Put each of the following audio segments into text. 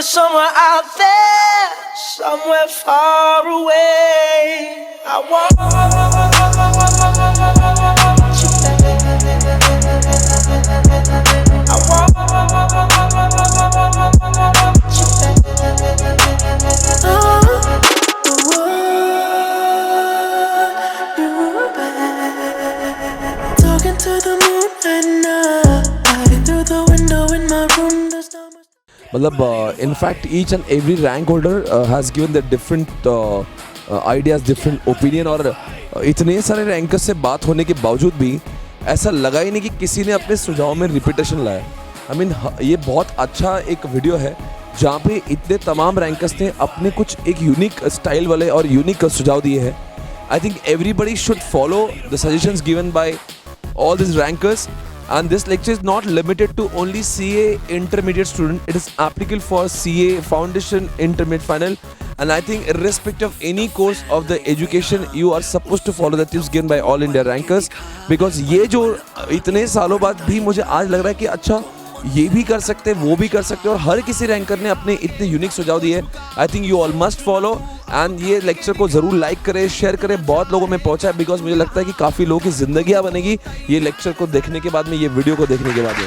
you're somewhere out there, somewhere far away. I want you I want you back. Talking to the moon at night, through the window in my room. मतलब in fact each and every rank holder has given the different ideas, different opinion, और इतने सारे rankers से बात होने के बावजूद भी ऐसा लगा ही नहीं कि किसी ने अपने सुझाव में रिपीटेशन लाया। आई मीन ये बहुत अच्छा एक वीडियो है जहाँ पे इतने तमाम रैंकर्स ने अपने कुछ एक यूनिक स्टाइल वाले और यूनिक सुझाव दिए हैं। I think everybody should follow the suggestions given by all these rankers, and this lecture is not limited to only CA intermediate student. It is applicable for CA foundation, intermediate, final, and I think irrespective of any course of the education, you are supposed to follow the tips given by all India rankers, because ये जो इतने सालों बाद भी मुझे आज लग रहा है कि अच्छा ये भी कर सकते हैं, वो भी कर सकते हैं, और हर किसी रैंकर ने अपने इतने यूनिक सुझाव दिए। I think you all must follow, and ये लेक्चर को ज़रूर लाइक करें, शेयर करें, बहुत लोगों में पहुंचा है, बिकॉज मुझे लगता है कि काफ़ी लोगों की ज़िंदगियाँ बनेगी ये लेक्चर को देखने के बाद में, ये वीडियो को देखने के बाद में।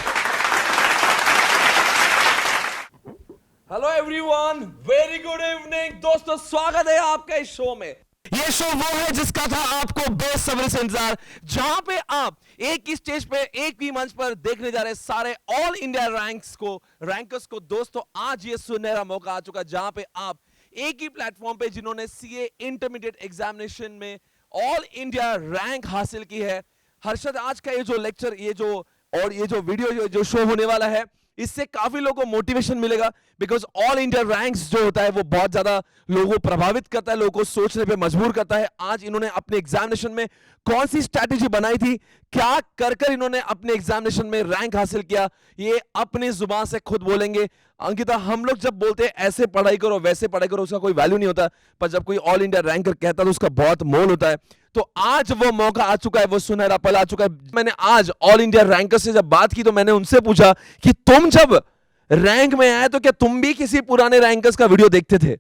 Hello everyone, very good evening दोस्तों, स्वागत है आपका इस शो में। ये शो वो है जिसका था आपको बेसब्री से इंतजार, जहां पे आप एक ही स्टेज पे, एक ही मंच पर देखने जा रहे सारे ऑल इंडिया रैंकर्स को। दोस्तों आज ये सुनहरा मौका आ चुका जहां पे आप एक ही प्लेटफॉर्म पे, जिन्होंने सीए इंटरमीडिएट एग्जामिनेशन में ऑल इंडिया रैंक हासिल की है। हर्षद, आज का ये जो लेक्चर, ये जो वीडियो जो शो होने वाला है, इससे काफी लोगों को मोटिवेशन मिलेगा, बिकॉज ऑल इंडिया रैंक्स जो होता है वो बहुत ज्यादा लोगों को प्रभावित करता है, लोगों को सोचने पे मजबूर करता है। आज इन्होंने अपने एग्जामिनेशन में कौन सी स्ट्रैटेजी बनाई थी, क्या कर इन्होंने अपने एग्जामिनेशन में रैंक हासिल किया, ये अपनी जुबान से खुद बोलेंगे। अंकिता, हम लोग जब बोलते हैं ऐसे पढ़ाई करो, वैसे पढ़ाई करो, उसका कोई वैल्यू नहीं होता, पर जब कोई ऑल इंडिया रैंकर कहता है तो उसका बहुत मोल होता है। तो आज वो मौका आ चुका है, वो सुनहरा पल आ चुका है। मैंने आज ऑल इंडिया रैंकर से जब बात की तो मैंने उनसे पूछा कि तुम जब रैंक में आए तो क्या तुम भी किसी पुराने रैंकर्स का वीडियो देखते थे?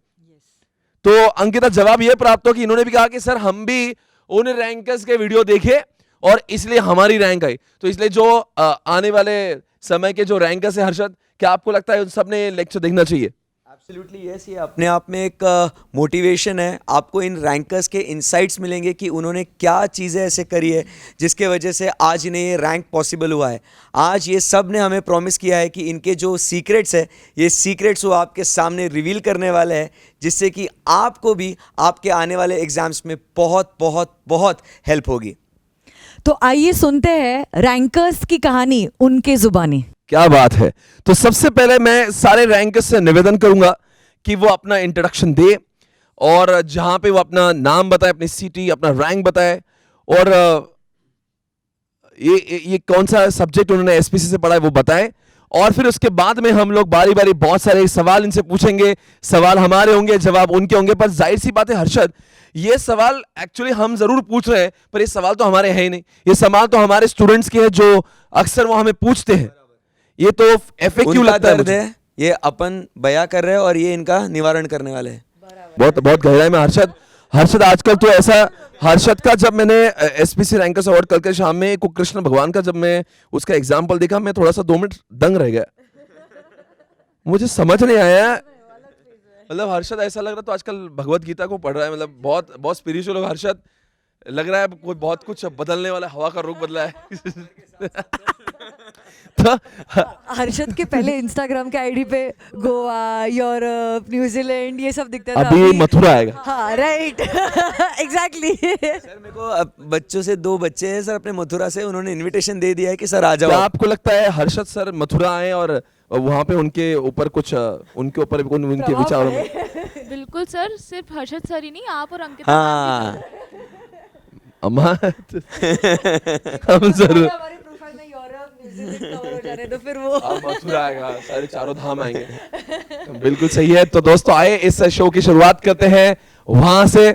तो अंकिता, जवाब ये प्राप्त हो कि इन्होंने भी कहा कि सर हम भी उन रैंकर्स के वीडियो देखे और इसलिए हमारी रैंक आई। तो इसलिए जो आने वाले समय के जो रैंकर्स है, हर्षद, क्या आपको लगता है उन सब ने लेक्चर देखना चाहिए? एब्सोल्युटली यस, ये अपने आप में एक मोटिवेशन है। आपको इन रैंकर्स के इनसाइट्स मिलेंगे कि उन्होंने क्या चीज़ें ऐसे करी है जिसके वजह से आज इन्हें ये रैंक पॉसिबल हुआ है। आज ये सब ने हमें प्रॉमिस किया है कि इनके जो सीक्रेट्स है, ये सीक्रेट्स वो आपके सामने रिवील करने वाले हैं, जिससे कि आपको भी आपके आने वाले एग्जाम्स में बहुत बहुत बहुत हेल्प होगी। तो आइए सुनते हैं रैंकर्स की कहानी उनके जुबानी। क्या बात है। तो सबसे पहले मैं सारे रैंकर्स से निवेदन करूंगा कि वो अपना इंट्रोडक्शन दे, और जहां पे वो अपना नाम बताए, अपनी सिटी, अपना रैंक बताए, और ये कौन सा सब्जेक्ट उन्होंने एसपीसी से पढ़ा है वो बताए। और फिर उसके बाद में हम लोग बारी बारी बहुत सारे सवाल इनसे पूछेंगे। सवाल हमारे होंगे, जवाब उनके होंगे, पर जाहिर सी बात है हर्षद, ये सवाल एक्चुअली हम जरूर पूछ रहे हैं, पर ये सवाल तो हमारे हैं ही नहीं, ये सवाल तो हमारे स्टूडेंट्स के हैं जो अक्सर वो हमें पूछते हैं। ये तो FAQ लगता है मुझे। ये अपन बयां कर रहे हैं और ये इनका निवारण करने वाले हैं। बहुत बहुत गहराई में हर्षद आजकल तो ऐसा, हर्षद का जब मैंने SPC रैंकर्स अवार्ड कल के शाम में कृष्ण भगवान का जब मैं उसका एग्जाम्पल देखा, मैं थोड़ा सा 2 मिनट दंग रह गया, मुझे समझ नहीं आया। मतलब हर्षद ऐसा लग रहा तो आजकल भगवत गीता को पढ़ रहा है, मतलब बहुत बहुत स्पिरिचुअल हो हर्षद, लग रहा है कोई बहुत कुछ बदलने वाला, हवा का रुख बदला है। तो हर्षद के पहले इंस्टाग्राम के आईडी पे गोवा, यूरोप, न्यूजीलैंड ये सब दिखता था, अभी मथुरा आएगा। हाँ राइट, एग्जैक्टली। सर मेरे को बच्चों से 2 बच्चे हैं सर अपने मथुरा से, उन्होंने इनविटेशन दे दिया है कि सर आ जाओ। क्या आपको लगता है हर्षद सर मथुरा आए और वहाँ पे उनके ऊपर कुछ उनके विचारों में? बिल्कुल सर, सिर्फ हर्षद सर ही नहीं, आप और अंकित। हाँ हम जरूर तो फिर वो मथुरा आएगा, सारे चारों धाम आएंगे। बिल्कुल सही है। तो दोस्तों आए इस शो की शुरुआत करते हैं वहां से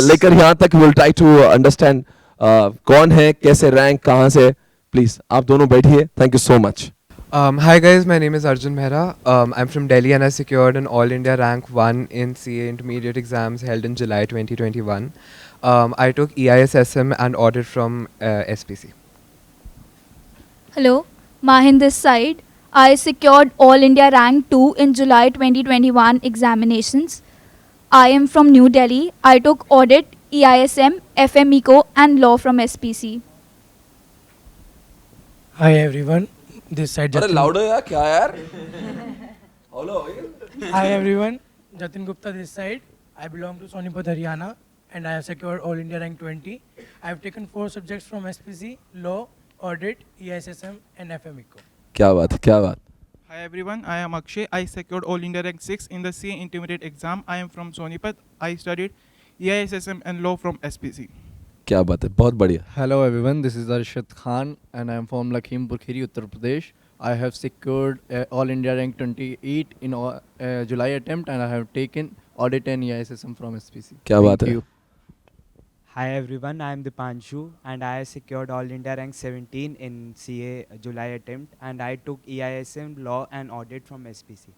लेकर यहाँ तक। विल ट्राई टू अंडरस्टैंड कौन है, कैसे रैंक, कहाँ से। प्लीज आप दोनों बैठिए। Thank you so much. Hi guys, my name is Arjun Mehra. I'm from Delhi and I secured an All India rank 1 in CA intermediate exams held in July 2021. I took EISSM and audit from SPC. Hello, Mahin this side. I secured All India Rank 2 in July 2021 examinations. I am from New Delhi. I took Audit, EISM, FM Eco and Law from SPC. Hi everyone, this side अरे Jatin. लाउडो यार, क्या यार? Hello Hi everyone, Jatin Gupta this side. I belong to Sonipat, Haryana, and I have secured All India Rank 20. I have taken 4 subjects from SPC: Law, Audit, EISSM, and FM Eco. क्या बात है, क्या बात? Hi everyone, I am Akshay. I secured All India Rank 6 in the CA Intermediate exam. I am from Sonipat. I studied EISSM and Law from SPC. क्या बात है, बहुत बढ़िया. Hello everyone, this is Arshad Khan and I am from Lakhimpur Kheri, Uttar Pradesh. I have secured All India Rank 28 in July attempt and I have taken Audit and EISSM from SPC. क्या बात है? Hi everyone, I am Dipanshu and I secured All India Rank 17 in CA July attempt and I took EISM, Law and Audit from SPC.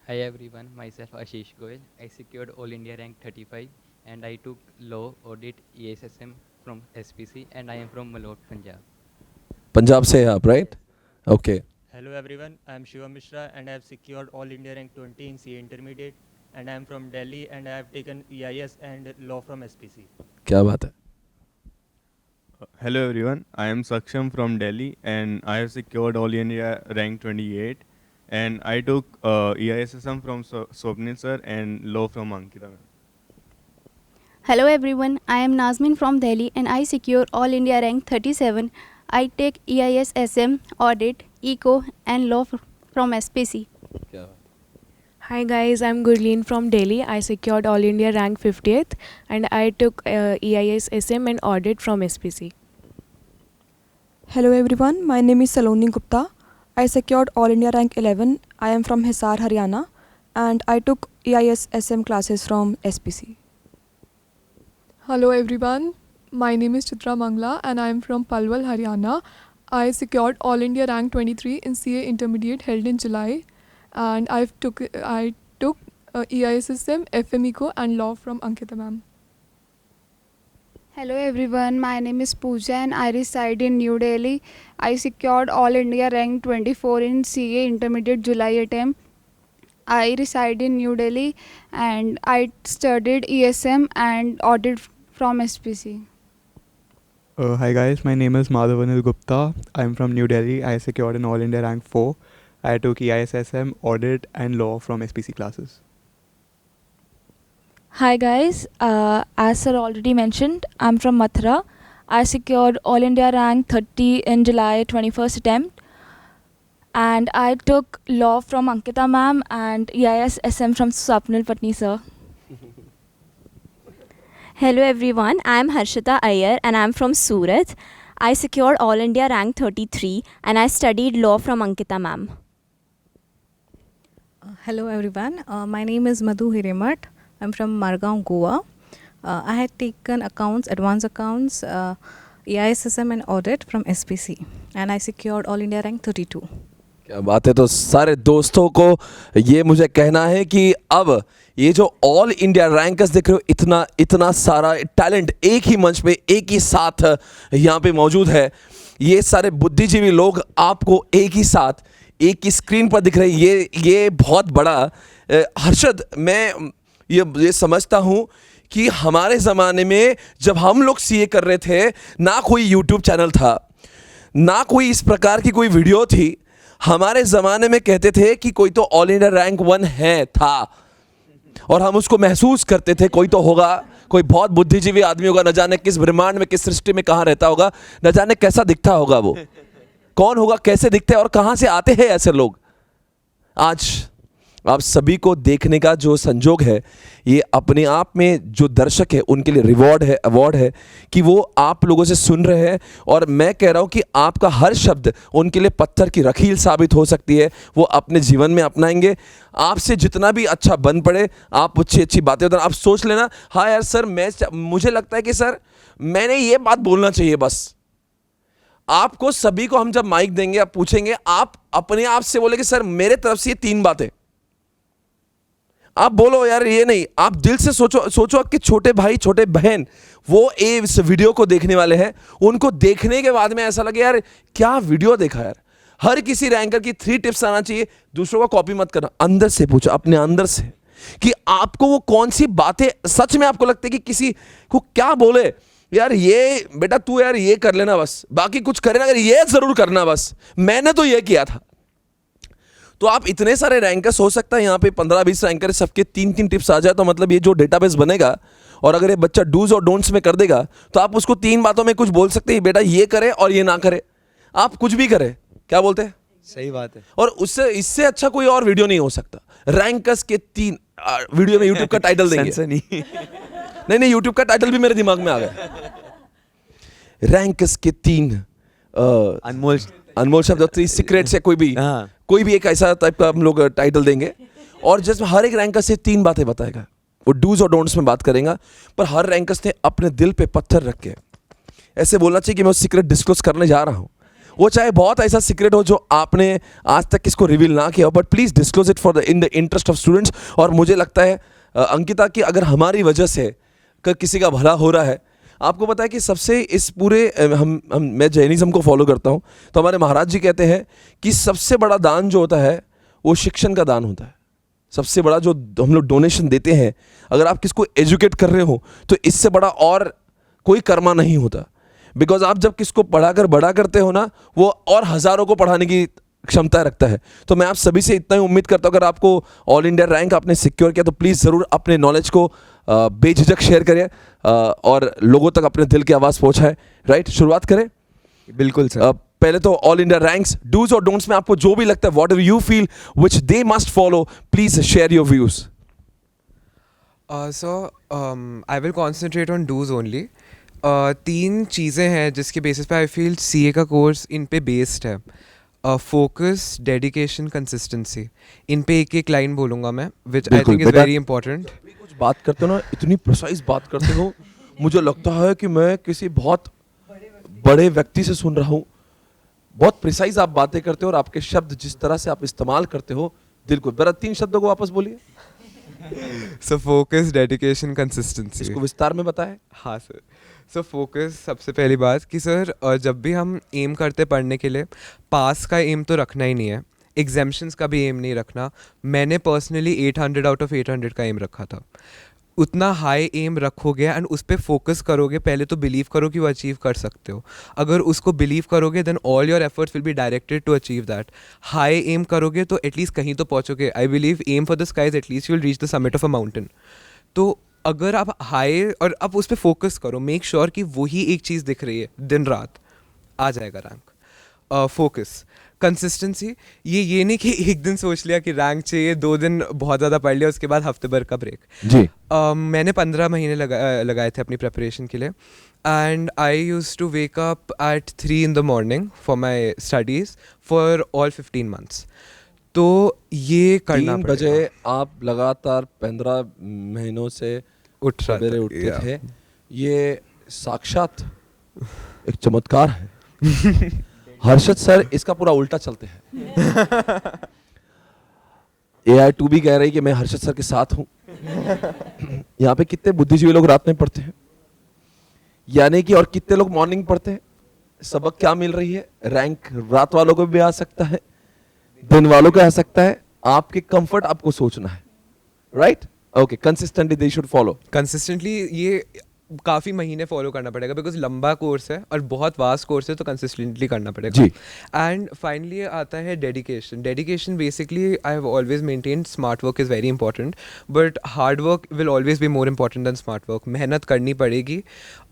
Hi everyone, myself Ashish Goyal. I secured All India Rank 35 and I took Law, Audit, EISSM from SPC and I am from Malot, Punjab. Punjab से हैं आप, right? Okay. Hello everyone, I am Shivam Mishra and I have secured All India Rank 20 in CA Intermediate and I am from Delhi and I have taken EIS and Law from SPC. क्या बात है? Hello everyone, I am Saksham from Delhi and I have secured All India Rank 28 and I took EISSM from Swapnil sir and Law from Ankita ma'am. Hello everyone, I am Nazmin from Delhi and I secure All India Rank 37. I take EISSM, Audit, Eco and Law from SPC. Hi guys, I'm Gurleen from Delhi. I secured All India Rank 50th and I took EISSM and Audit from SPC. Hello everyone, my name is Saloni Gupta. I secured All India Rank 11. I am from Hisar, Haryana and I took EISSM classes from SPC. Hello everyone, my name is Chitra Mangla and I am from Palwal, Haryana. I secured All India Rank 23 in CA Intermediate held in July and I took EISSM, FM Eco and Law from Ankita ma'am. Hello everyone, my name is Pooja and I reside in New Delhi. I secured All India Rank 24 in CA Intermediate July attempt. I reside in New Delhi and I studied ESM and Audit from SPC. Hi guys, my name is Madhavanil Gupta. I'm from New Delhi. I secured an All India Rank 4. I took EISSM, Audit and Law from SPC classes. Hi guys, as sir already mentioned, I'm from Mathura. I secured All India Rank 30 in July 21st attempt and I took Law from Ankita ma'am and EISSM from Swapnil Patni sir. Hello everyone, I am Harshita Iyer and I am from Surat. I secured All India Rank 33 and I studied Law from Ankita ma'am. Hello everyone, my name is Madhu Hiremat. I'm from Margao, Goa. I had taken accounts, advanced accounts, EISSM and Audit from SPC and I secured All India Rank 32. क्या बात है. तो सारे दोस्तों को ये मुझे कहना है कि अब ये जो ऑल इंडिया रैंकर्स देख रहे हो, इतना सारा टैलेंट एक ही मंच पे एक ही साथ यहाँ पे मौजूद है. ये सारे बुद्धिजीवी लोग आपको एक ही साथ एक ही स्क्रीन पर दिख रहे हैं. ये बहुत बड़ा. हर्षद, मैं ये समझता हूँ कि हमारे ज़माने में जब हम लोग सीए कर रहे थे, ना कोई यूट्यूब चैनल था, ना कोई इस प्रकार की कोई वीडियो थी. हमारे ज़माने में कहते थे कि कोई तो ऑल इंडिया रैंक 1 है था और हम उसको महसूस करते थे. कोई तो होगा, कोई बहुत बुद्धिजीवी आदमी होगा, न जाने किस ब्रह्मांड में, किस सृष्टि में कहाँ रहता होगा, न जाने कैसा दिखता होगा, वो कौन होगा, कैसे दिखते हैं और कहाँ से आते हैं ऐसे लोग. आज आप सभी को देखने का जो संजोग है, ये अपने आप में जो दर्शक है उनके लिए रिवॉर्ड है, अवार्ड है कि वो आप लोगों से सुन रहे हैं. और मैं कह रहा हूँ कि आपका हर शब्द उनके लिए पत्थर की रखील साबित हो सकती है. वो अपने जीवन में अपनाएंगे. आपसे जितना भी अच्छा बन पड़े, आप अच्छी बातें बताना. आप सोच लेना, हाँ यार सर, मुझे लगता है कि सर मैंने ये बात बोलना चाहिए. बस आपको सभी को हम जब माइक देंगे, आप पूछेंगे, आप अपने आप से बोलेंगे सर मेरे तरफ से ये 3 बातें। आप बोलो यार ये नहीं, आप दिल से सोचो आपके छोटे भाई छोटे बहन वो इस वीडियो को देखने वाले हैं, उनको देखने के बाद में ऐसा लगे यार क्या वीडियो देखा यार। हर किसी रैंकर की 3 टिप्स आना चाहिए, दूसरों को कॉपी मत करना, अंदर से पूछो अपने अंदर से कि आपको वो कौन सी बातें सच में आपको लगता है कि किसी को क्या बोले यार ये बेटा तू यार ये कर लेना बस, बाकी कुछ करे ना, अगर ये जरूर करना बस, मैंने तो ये किया था। तो आप इतने सारे रैंकर्स हो सकता है यहाँ पे 15-20 रैंकर, सबके 3-3 टिप्स आ जाए तो मतलब ये जो डेटाबेस बनेगा और अगर ये बच्चा डूज और डोंट्स में कर देगा तो आप उसको 3 बातों में कुछ बोल सकते हैं, बेटा ये करे और ये ना करे, आप कुछ भी करे। क्या बोलते हैं? सही बात है। और उससे इससे अच्छा कोई और वीडियो नहीं हो सकता। रैंकर्स के 3 वीडियो में यूट्यूब का टाइटल देंगे। नहीं यूट्यूब का टाइटल भी मेरे दिमाग में आ गया। रैंकर्स के 3 अनमोल शब्द, 3 सीक्रेट्स है, कोई भी एक ऐसा टाइप का हम लोग टाइटल देंगे और जिसमें हर एक रैंकर से 3 बातें बताएगा। वो डूज और डोंट्स में बात करेगा, पर हर रैंकर्स ने अपने दिल पे पत्थर रख के ऐसे बोलना चाहिए कि मैं सीक्रेट डिस्क्लोज करने जा रहा हूँ। वो चाहे बहुत ऐसा सीक्रेट हो जो आपने आज तक किसको रिवील ना किया हो, but please disclose it for in the interest of students. और मुझे लगता है अंकिता कि अगर हमारी वजह से किसी का भला हो रहा है, आपको पता है कि सबसे इस पूरे मैं जैनिज्म को फॉलो करता हूँ, तो हमारे महाराज जी कहते हैं कि सबसे बड़ा दान जो होता है वो शिक्षण का दान होता है। सबसे बड़ा जो हम लोग डोनेशन देते हैं, अगर आप किसको एजुकेट कर रहे हो तो इससे बड़ा और कोई कर्मा नहीं होता। बिकॉज आप जब किसको पढ़ाकर बड़ा करते हो ना, वो और हज़ारों को पढ़ाने की क्षमता रखता है। तो मैं आप सभी से इतना ही उम्मीद करता हूँ, अगर आपको ऑल इंडिया रैंक आपने सिक्योर किया तो प्लीज़ ज़रूर अपने नॉलेज को बेझिझक शेयर करें और लोगों तक अपने दिल की आवाज़ पहुँचाएं। राइट, शुरुआत करें। बिल्कुल सर। पहले तो ऑल इंडिया रैंक्स डूज और डोंट्स में आपको जो भी लगता है, whatever you feel which they must follow, please share your views. So I will concentrate on do's only. 3 चीज़ें हैं जिसके बेसिस पे आई फील सीए का कोर्स इन पे बेस्ड है। Focus, dedication, consistency. इन पे एक लाइन बोलूँगा मैं, which I think is very important. कुछ बात करते हो ना, इतनी प्रिसाइज बात करते हो, मुझे लगता है कि मैं किसी बहुत बड़े व्यक्ति से सुन रहा हूँ। बहुत प्रिसाइज आप बातें करते हो और आपके शब्द जिस तरह से आप इस्तेमाल करते हो, दिल को। बरा 3 शब्दों को वापस बोलिए। So focus, dedication, consistency. इसको विस्तार में बताएं। हाँ सर। सो फोकस, सबसे पहली बात कि सर जब भी हम एम करते पढ़ने के लिए, पास का एम तो रखना ही नहीं है, एग्जाम्शंस का भी एम नहीं रखना। मैंने पर्सनली 800 आउट ऑफ 800 का एम रखा था। उतना हाई एम रखोगे एंड उस पर फोकस करोगे, पहले तो बिलीव करो कि वो अचीव कर सकते हो। अगर उसको बिलीव करोगे then all your efforts will be directed to achieve that. High aim करोगे तो एटलीस्ट कहीं तो पहुँचोगे। I believe aim for the skies, at least you will reach the summit of a mountain. तो अगर आप हाई और आप उस पर फोकस करो, मेक श्योर कि वही एक चीज़ दिख रही है दिन रात, आ जाएगा रैंक। फोकस, कंसिस्टेंसी, ये नहीं कि एक दिन सोच लिया कि रैंक चाहिए, 2 दिन बहुत ज़्यादा पढ़ लिया, उसके बाद हफ्ते भर का ब्रेक। जी। मैंने 15 महीने लगाए थे अपनी प्रेपरेशन के लिए and I used to wake up at 3 in the morning for my studies for all 15 months। तो ये करना 3 बजे आप लगातार 15 महीनों से सवेरे उठते थे, ये साक्षात एक चमत्कार है। हर्षद सर इसका पूरा उल्टा चलते हैं। AI2 भी कह रही कि मैं हर्षद सर के साथ हूं। यहाँ पे कितने बुद्धिजीवी लोग रात में पढ़ते हैं, यानी कि, और कितने लोग मॉर्निंग पढ़ते हैं। सबक क्या मिल रही है? रैंक रात वालों को भी आ सकता है, दिन वालों को आ सकता है। आपके कंफर्ट आपको सोचना है। Right, okay. Consistently they should follow. Consistently ये काफ़ी महीने फॉलो करना पड़ेगा बिकॉज लंबा कोर्स है और बहुत वास्ट कोर्स है, तो कंसिस्टेंटली करना पड़ेगा। जी। एंड फाइनली आता है dedication. Dedication basically I have always maintained smart work is very important, but hard work will always be more important than smart work. मेहनत करनी पड़ेगी।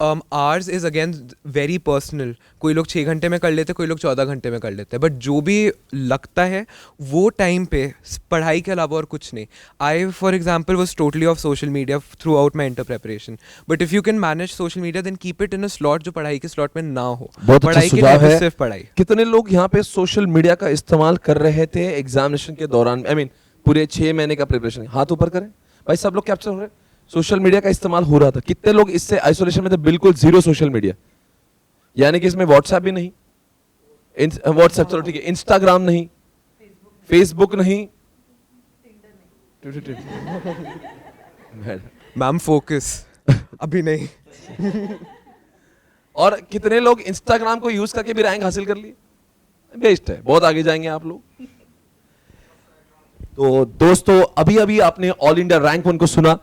Hours is again very personal. कोई लोग 6 घंटे में कर लेते, कोई लोग 14 घंटे में कर लेते हैं, बट जो भी लगता है वो टाइम पे पढ़ाई के अलावा और कुछ नहीं। I for example was totally off social media throughout my inter preparation, but if you can manage social media then keep it in a slot जो पढ़ाई के स्लॉट में ना हो। बहुत पढ़ाई अच्छा के सुझाव लिए है। सिर्फ पढ़ाई। कितने लोग यहाँ पे सोशल मीडिया का इस्तेमाल कर रहे थे एग्जामिनेशन के दौरान? आई मीन पूरे 6 महीने का प्रिपरेशन। हाथ ऊपर करें भाई, सब लोग कैप्चर हो रहे हैं। सोशल मीडिया का इस्तेमाल हो रहा था। कितने लोग इससे आइसोलेशन में थे? बिल्कुल 0 सोशल मीडिया, यानी कि इसमें व्हाट्सएप भी नहीं, व्हाट्सएप चलो ठीक है, इंस्टाग्राम नहीं, फेसबुक नहीं, मैम फोकस अभी नहीं। और कितने लोग इंस्टाग्राम को यूज करके भी रैंक हासिल कर लिए? बेस्ट है, बहुत आगे जाएंगे आप लोग। तो दोस्तों अभी अभी आपने ऑल इंडिया रैंक 1 को सुना।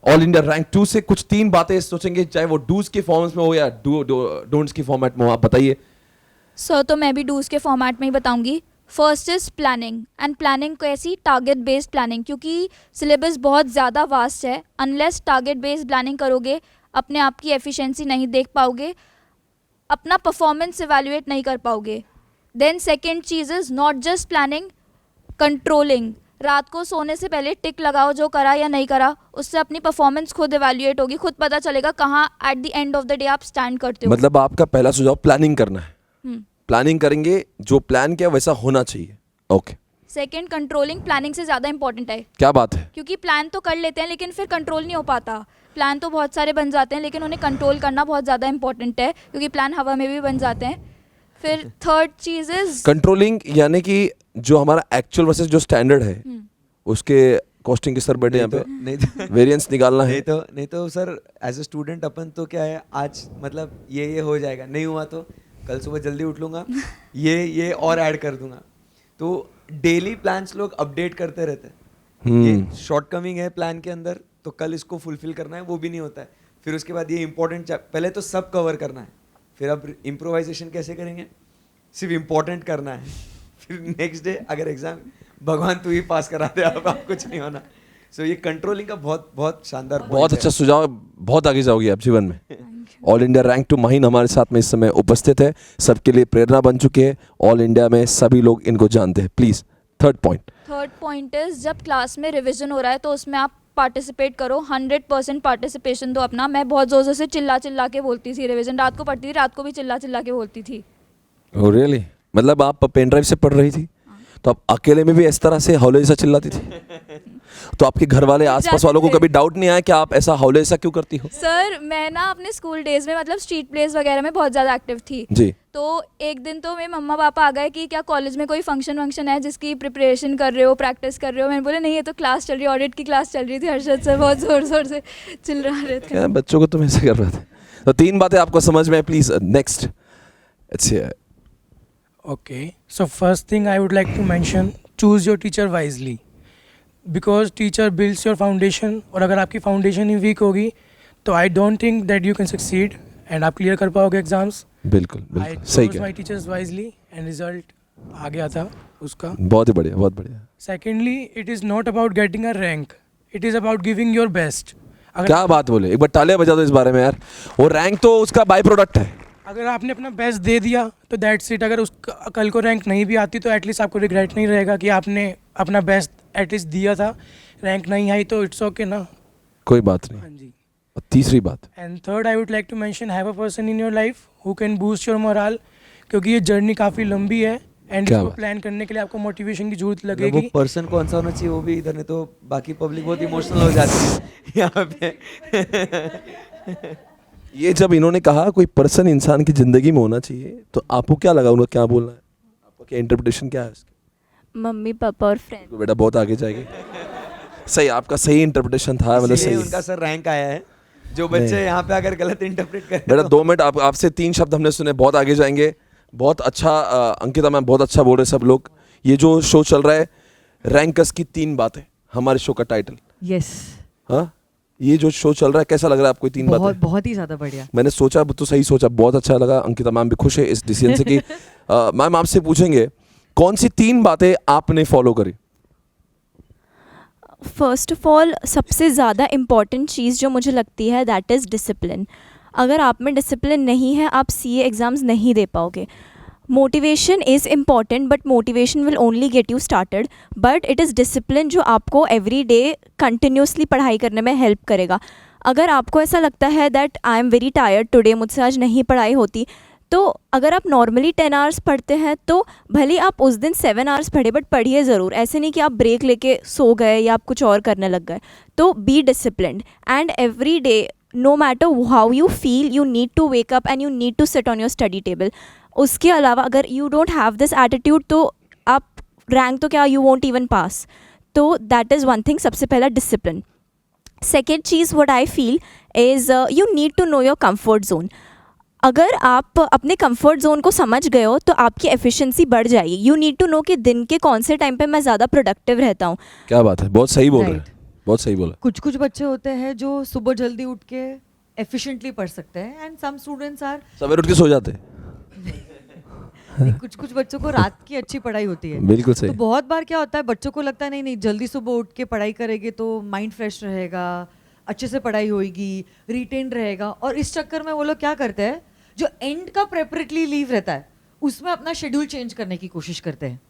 ऑल इंडिया रैंक 2 से कुछ 3 बातें सोचेंगे, चाहे वो डूज के फॉर्म्स में हो या डोंट्स के फॉर्मेट में हो, आप बताइए। सर तो मैं भी डूज के फॉर्मेट में ही बताऊंगी। First is planning, and planning कैसी? टारगेट बेस्ड प्लानिंग, क्योंकि सिलेबस बहुत ज़्यादा वास्ट है। अनलेस टारगेट बेस्ड प्लानिंग करोगे अपने आप की एफिशिएंसी नहीं देख पाओगे, अपना परफॉर्मेंस इवैल्यूएट नहीं कर पाओगे। देन सेकेंड चीज़ is not just planning, controlling. रात को सोने से पहले टिक लगाओ जो करा या नहीं करा, उससे अपनी परफॉर्मेंस खुद इवैल्यूएट होगी, खुद पता चलेगा कहाँ at the end of the day आप स्टैंड करते हो। मतलब आपका पहला सुझाव प्लानिंग करना है। प्लानिंग करेंगे, जो प्लान किया वैसा होना चाहिए। ओके। सेकेंड, कंट्रोलिंग प्लानिंग से ज़्यादा इंपॉर्टेंट है। क्या बात है? क्योंकि प्लान तो कर लेते हैं लेकिन फिर कंट्रोल नहीं हो पाता। प्लान तो बहुत सारे बन जाते हैं लेकिन उन्हें कंट्रोल करना बहुत ज़्यादा इंपॉर्टेंट है, क्योंकि प्लान हवा में भी बन जाते हैं। फिर थर्ड चीज़ इज कंट्रोलिंग, यानी कि जो हमारा एक्चुअल वर्सेस जो स्टैंडर्ड है उसके कॉस्टिंग के सर बैठे यहाँ पे नहीं वेरिएंस निकालना है। नहीं तो सर एज ए स्टूडेंट अपन तो क्या है, आज मतलब ये हो जाएगा, नहीं हुआ तो कल सुबह जल्दी उठ लूँगा, ये और ऐड कर दूंगा। तो डेली प्लान्स लोग अपडेट करते रहते हैं। ये शॉर्टकमिंग है प्लान के अंदर, तो कल इसको फुलफिल करना है, वो भी नहीं होता है। फिर उसके बाद ये इंपॉर्टेंट, पहले तो सब कवर करना है, फिर अब इम्प्रोवाइजेशन कैसे करेंगे? सिर्फ इम्पोर्टेंट करना है, फिर नेक्स्ट डे अगर एग्जाम भगवान तू ही पास करा दे, अब आप कुछ नहीं होना। सो ये कंट्रोलिंग का बहुत शानदार, बहुत अच्छा सुझाव, बहुत आगे जाओगे आप जीवन में। ऑल इंडिया रैंक 2 माहिन हमारे साथ में इस समय उपस्थित है, सबके लिए प्रेरणा बन चुके हैं। ऑल इंडिया में सभी लोग इनको जानते हैं। प्लीज थर्ड पॉइंट इज जब क्लास में रिविजन हो रहा है तो उसमें आप पार्टिसिपेट करो, 100% पार्टिसिपेशन दो अपना। मैं बहुत जोर से चिल्ला के बोलती थी रिविजन, रात को पढ़ती थी, रात को भी चिल्ला के बोलती थी। Oh really? मतलब आप पेन ड्राइव से पढ़ रही थी तो आप अकेले में भी इस तरह से हौले जैसा चिल्लाती थी? तो आपके घर वाले आसपास वालों को कभी डाउट नहीं आया कि आप ऐसा हौले जैसा क्यों करती हो? सर मैं ना अपने स्कूल डेज में मतलब स्ट्रीट प्लेस वगैरह में बहुत ज़्यादा एक्टिव थी जी। तो एक दिन तो मेरे मम्मा पापा आ गए कि क्या कॉलेज में कोई फंक्शन है जिसकी प्रिपरेशन कर रहे हो, प्रैक्टिस कर रहे हो? मैंने बोले नहीं, ये तो क्लास चल रही है, ऑडिट की क्लास चल रही थी। हर्षद सर बहुत जोर से चिल्ला रहे थे। क्या बच्चों को तुम ऐसे कर रहे थे? तो 3 बातें आपको समझ में, प्लीज नेक्स्ट। अच्छा Okay, so first thing I would like to mention, choose your teacher wisely, because teacher builds your foundation, और अगर आपकी foundation ही weak होगी तो I don't think that you can succeed and आप clear कर पाओगे exams। बिल्कुल सही कहा। I chose my teachers wisely and result आ गया था उसका। बहुत ही बढ़िया, बहुत बढ़िया। Secondly, it is not about getting a rank, it is about giving your best। क्या बात बोले, एक बार तालियां बजा दो इस बारे में यार। वो रैंक तो उसका बाय प्रोडक्ट है। अगर आपने अपना बेस्ट दे दिया तो दैट्स इट। अगर उसका कल को रैंक नहीं भी आती तो एटलीस्ट आपको रिग्रेट नहीं रहेगा कि आपने अपना बेस्ट एटलीस्ट दिया था। रैंक नहीं आई तो इट्स ओके ना, कोई बात नहीं। हाँ जी। और तीसरी बात, and third I would like to mention, have a person in your life who can boost your morale, क्योंकि ये जर्नी काफ़ी लंबी है एंड इसको प्लान करने के लिए आपको मोटिवेशन की जरूरत लगेगी। वो पर्सन कौन सा होना चाहिए वो भी इधर, नहीं तो बाकी पब्लिक बहुत इमोशनल हो जाती है यहाँ पे। ये जब इन्होंने कहा कोई पर्सन इंसान की जिंदगी में होना चाहिए, तो आपको क्या लगा उनका क्या बोलना है? आपका क्या इंटरप्रिटेशन क्या है उसकी? मम्मी पापा और फ्रेंड। तो बेटा बहुत आगे जाएगी। सही, आपका सही इंटरप्रिटेशन था, मतलब सही। उनका सर रैंक आया है, जो बच्चे यहाँ पे अगर गलत इंटरप्रेट कर। बेटा 2 मिनट, आपसे 3 शब्द हमने सुने, बहुत आगे जाएंगे। बहुत अच्छा अंकिता मैम, बहुत अच्छा बोल रहे सब लोग। ये जो शो चल रहा है रैंकर्स की 3 बातें, हमारे शो का टाइटल। यस। हाँ, ये जो शो चल रहा है कैसा लग रहा है आपको? 3 बातें बहुत ही ज़्यादा बढ़िया। मैंने सोचा तो सही सोचा, बहुत अच्छा लगा। अंकिता मैम भी खुश है इस डिसीजन से कि मैम आपसे पूछेंगे कौन सी 3 बातें आपने फॉलो करी? फर्स्ट ऑफ ऑल सबसे ज़्यादा इम्पॉर्टेंट चीज़ जो मुझे लगती है दैट इज़ डिसिप्लिन। अगर आप में डिसिप्लिन नहीं है आप CA एग्ज़ाम्स नहीं दे पाओगे। Motivation is important but motivation will only get you started, but it is discipline जो आपको एवरी डे कंटिन्यूसली पढ़ाई करने में हेल्प करेगा। अगर आपको ऐसा लगता है that I am very tired today, मुझसे आज नहीं पढ़ाई होती, तो अगर आप नॉर्मली 10 आवर्स पढ़ते हैं तो भले आप उस दिन 7 आवर्स पढ़े बट पढ़िए ज़रूर। ऐसे नहीं कि आप ब्रेक लेके सो गए या आप कुछ और करने लग गए। तो be disciplined and every day no matter how you feel, you need to wake up and you need to sit on your study table. उसके अलावा अगर you don't have this attitude तो आप रैंक तो क्या, यू वोंट इवन पास. तो that is one thing. सबसे पहला डिसिप्लिन. सेकेंड चीज़ what I feel is you need to know your comfort zone. अगर आप अपने कंफर्ट जोन को समझ गए हो तो आपकी एफिशिएंसी बढ़ जाएगी. यू नीड टू नो कि दिन के कौन से टाइम पे मैं ज़्यादा प्रोडक्टिव रहता हूँ. क्या बात है, बहुत सही बोल रहे हैं, बहुत सही बोला. कुछ कुछ बच्चे होते हैं जो सुबह जल्दी उठ के एफिशिएंटली पढ़ सकते हैं एंड सम स्टूडेंट्स आर सवेरे उठ के सो जाते हैं. कुछ कुछ बच्चों को रात की अच्छी पढ़ाई होती है. बिल्कुल सही. तो बहुत बार क्या होता है, बच्चों को लगता है नहीं नहीं जल्दी सुबह उठ के पढ़ाई करेंगे तो माइंड फ्रेश रहेगा, अच्छे से पढ़ाई होगी, रिटेन रहेगा. और इस चक्कर में वो लोग क्या करते हैं, जो एंड का प्रेपरेटरी लीव रहता है उसमें अपना शेड्यूल चेंज करने की कोशिश करते हैं.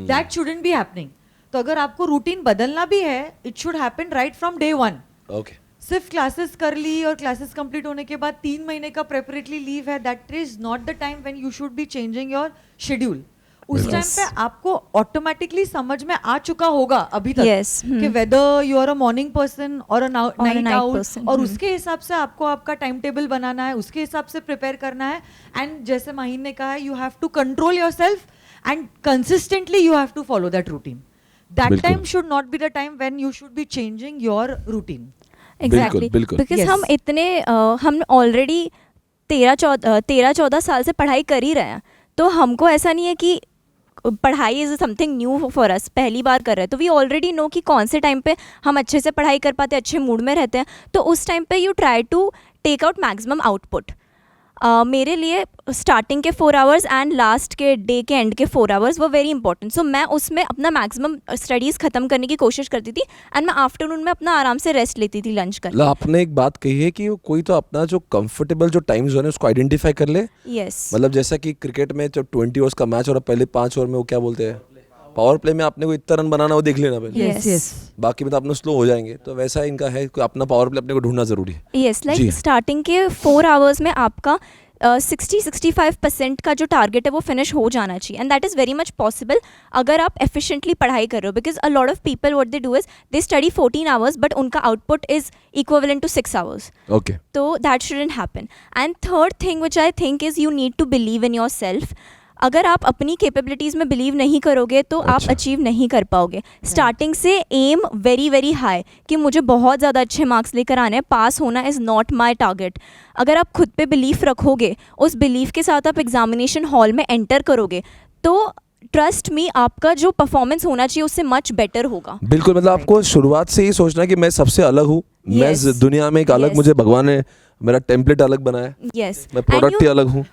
That shouldn't be happening. तो अगर आपको रूटीन बदलना भी है, it should happen right from day one. Okay. सिर्फ क्लासेस कर ली और क्लासेस कंप्लीट होने के बाद 3 महीने का प्रेपरेटरी लीव है, that is not the time when you should be changing your schedule. उस टाइम पे आपको ऑटोमेटिकली समझ में आ चुका होगा अभी तक कि whether you are a morning person और अ नाइट आउल, और उसके हिसाब से आपको आपका टाइम टेबल बनाना है, उसके हिसाब से प्रिपेयर करना है. एंड जैसे माहिन ने कहा है, you have to control yourself and consistently you have to follow that routine. That time should not be the time when you should be changing your routine. Exactly, because हम इतने हम already 13-14 साल से पढ़ाई कर ही रहे हैं. तो हमको ऐसा नहीं है कि पढ़ाई is something new for us, पहली बार कर रहे हैं. तो वी ऑलरेडी नो कि कौन से टाइम पे हम अच्छे से पढ़ाई कर पाते, अच्छे मूड में रहते हैं. तो उस टाइम पे you try to take out maximum output. मेरे लिए स्टार्टिंग के 4 आवर्स एंड लास्ट के डे के एंड के 4 आवर्स वो वेरी इंपॉर्टेंट. सो मैं उसमें अपना मैक्सिमम स्टडीज़ ख़त्म करने की कोशिश करती थी एंड मैं आफ्टरनून में अपना आराम से रेस्ट लेती थी लंच कर. आपने एक बात कही है कि कोई तो अपना जो कंफर्टेबल जो टाइम जोन है उसको आइडेंटिफाई कर ले. यस. मतलब जैसा कि क्रिकेट में जब 20 ओवर्स का मैच हो रहा है, पहले 5 ओवर में वो क्या बोलते हैं, पावर प्ले में आपने को इतना रन बनाना वो देख लेना पहले. यस. बाकी में तो अपने स्लो हो जाएंगे. तो वैसा इनका है कि अपना पावर प्ले अपने को ढूंढना जरूरी है. यस, लाइक स्टार्टिंग के 4 आवर्स में आपका 60-65% का जो टारगेट है वो फिनिश हो जाना चाहिए. And that is very much possible अगर आप एफिशिएंटली पढ़ाई कर रहे हो. Because a lot of people what they do is they study 14 hours but उनका output is equivalent to 6 hours. Okay. तो that shouldn't happen. And third thing which I think is you need to believe in yourself. अगर आप अपनी capabilities में believe नहीं करोगे तो आप अचीव नहीं कर पाओगे. स्टार्टिंग से एम वेरी वेरी हाई कि मुझे बहुत ज़्यादा अच्छे मार्क्स लेकर आने हैं, पास होना इज़ नॉट माई टारगेट. अगर आप खुद पे बिलीफ रखोगे, उस बिलीफ के साथ आप एग्जामिनेशन हॉल में एंटर करोगे, तो ट्रस्ट मी आपका जो परफॉर्मेंस होना चाहिए उससे मच बेटर होगा. बिल्कुल. मतलब आपको शुरुआत से ही सोचना है कि मैं सबसे अलग हूँ. मैं दुनिया में एक अलग, मुझे भगवान ने मेरा टेम्पलेट अलग बनाया. मैं प्रोडक्ट ही अलग हूँ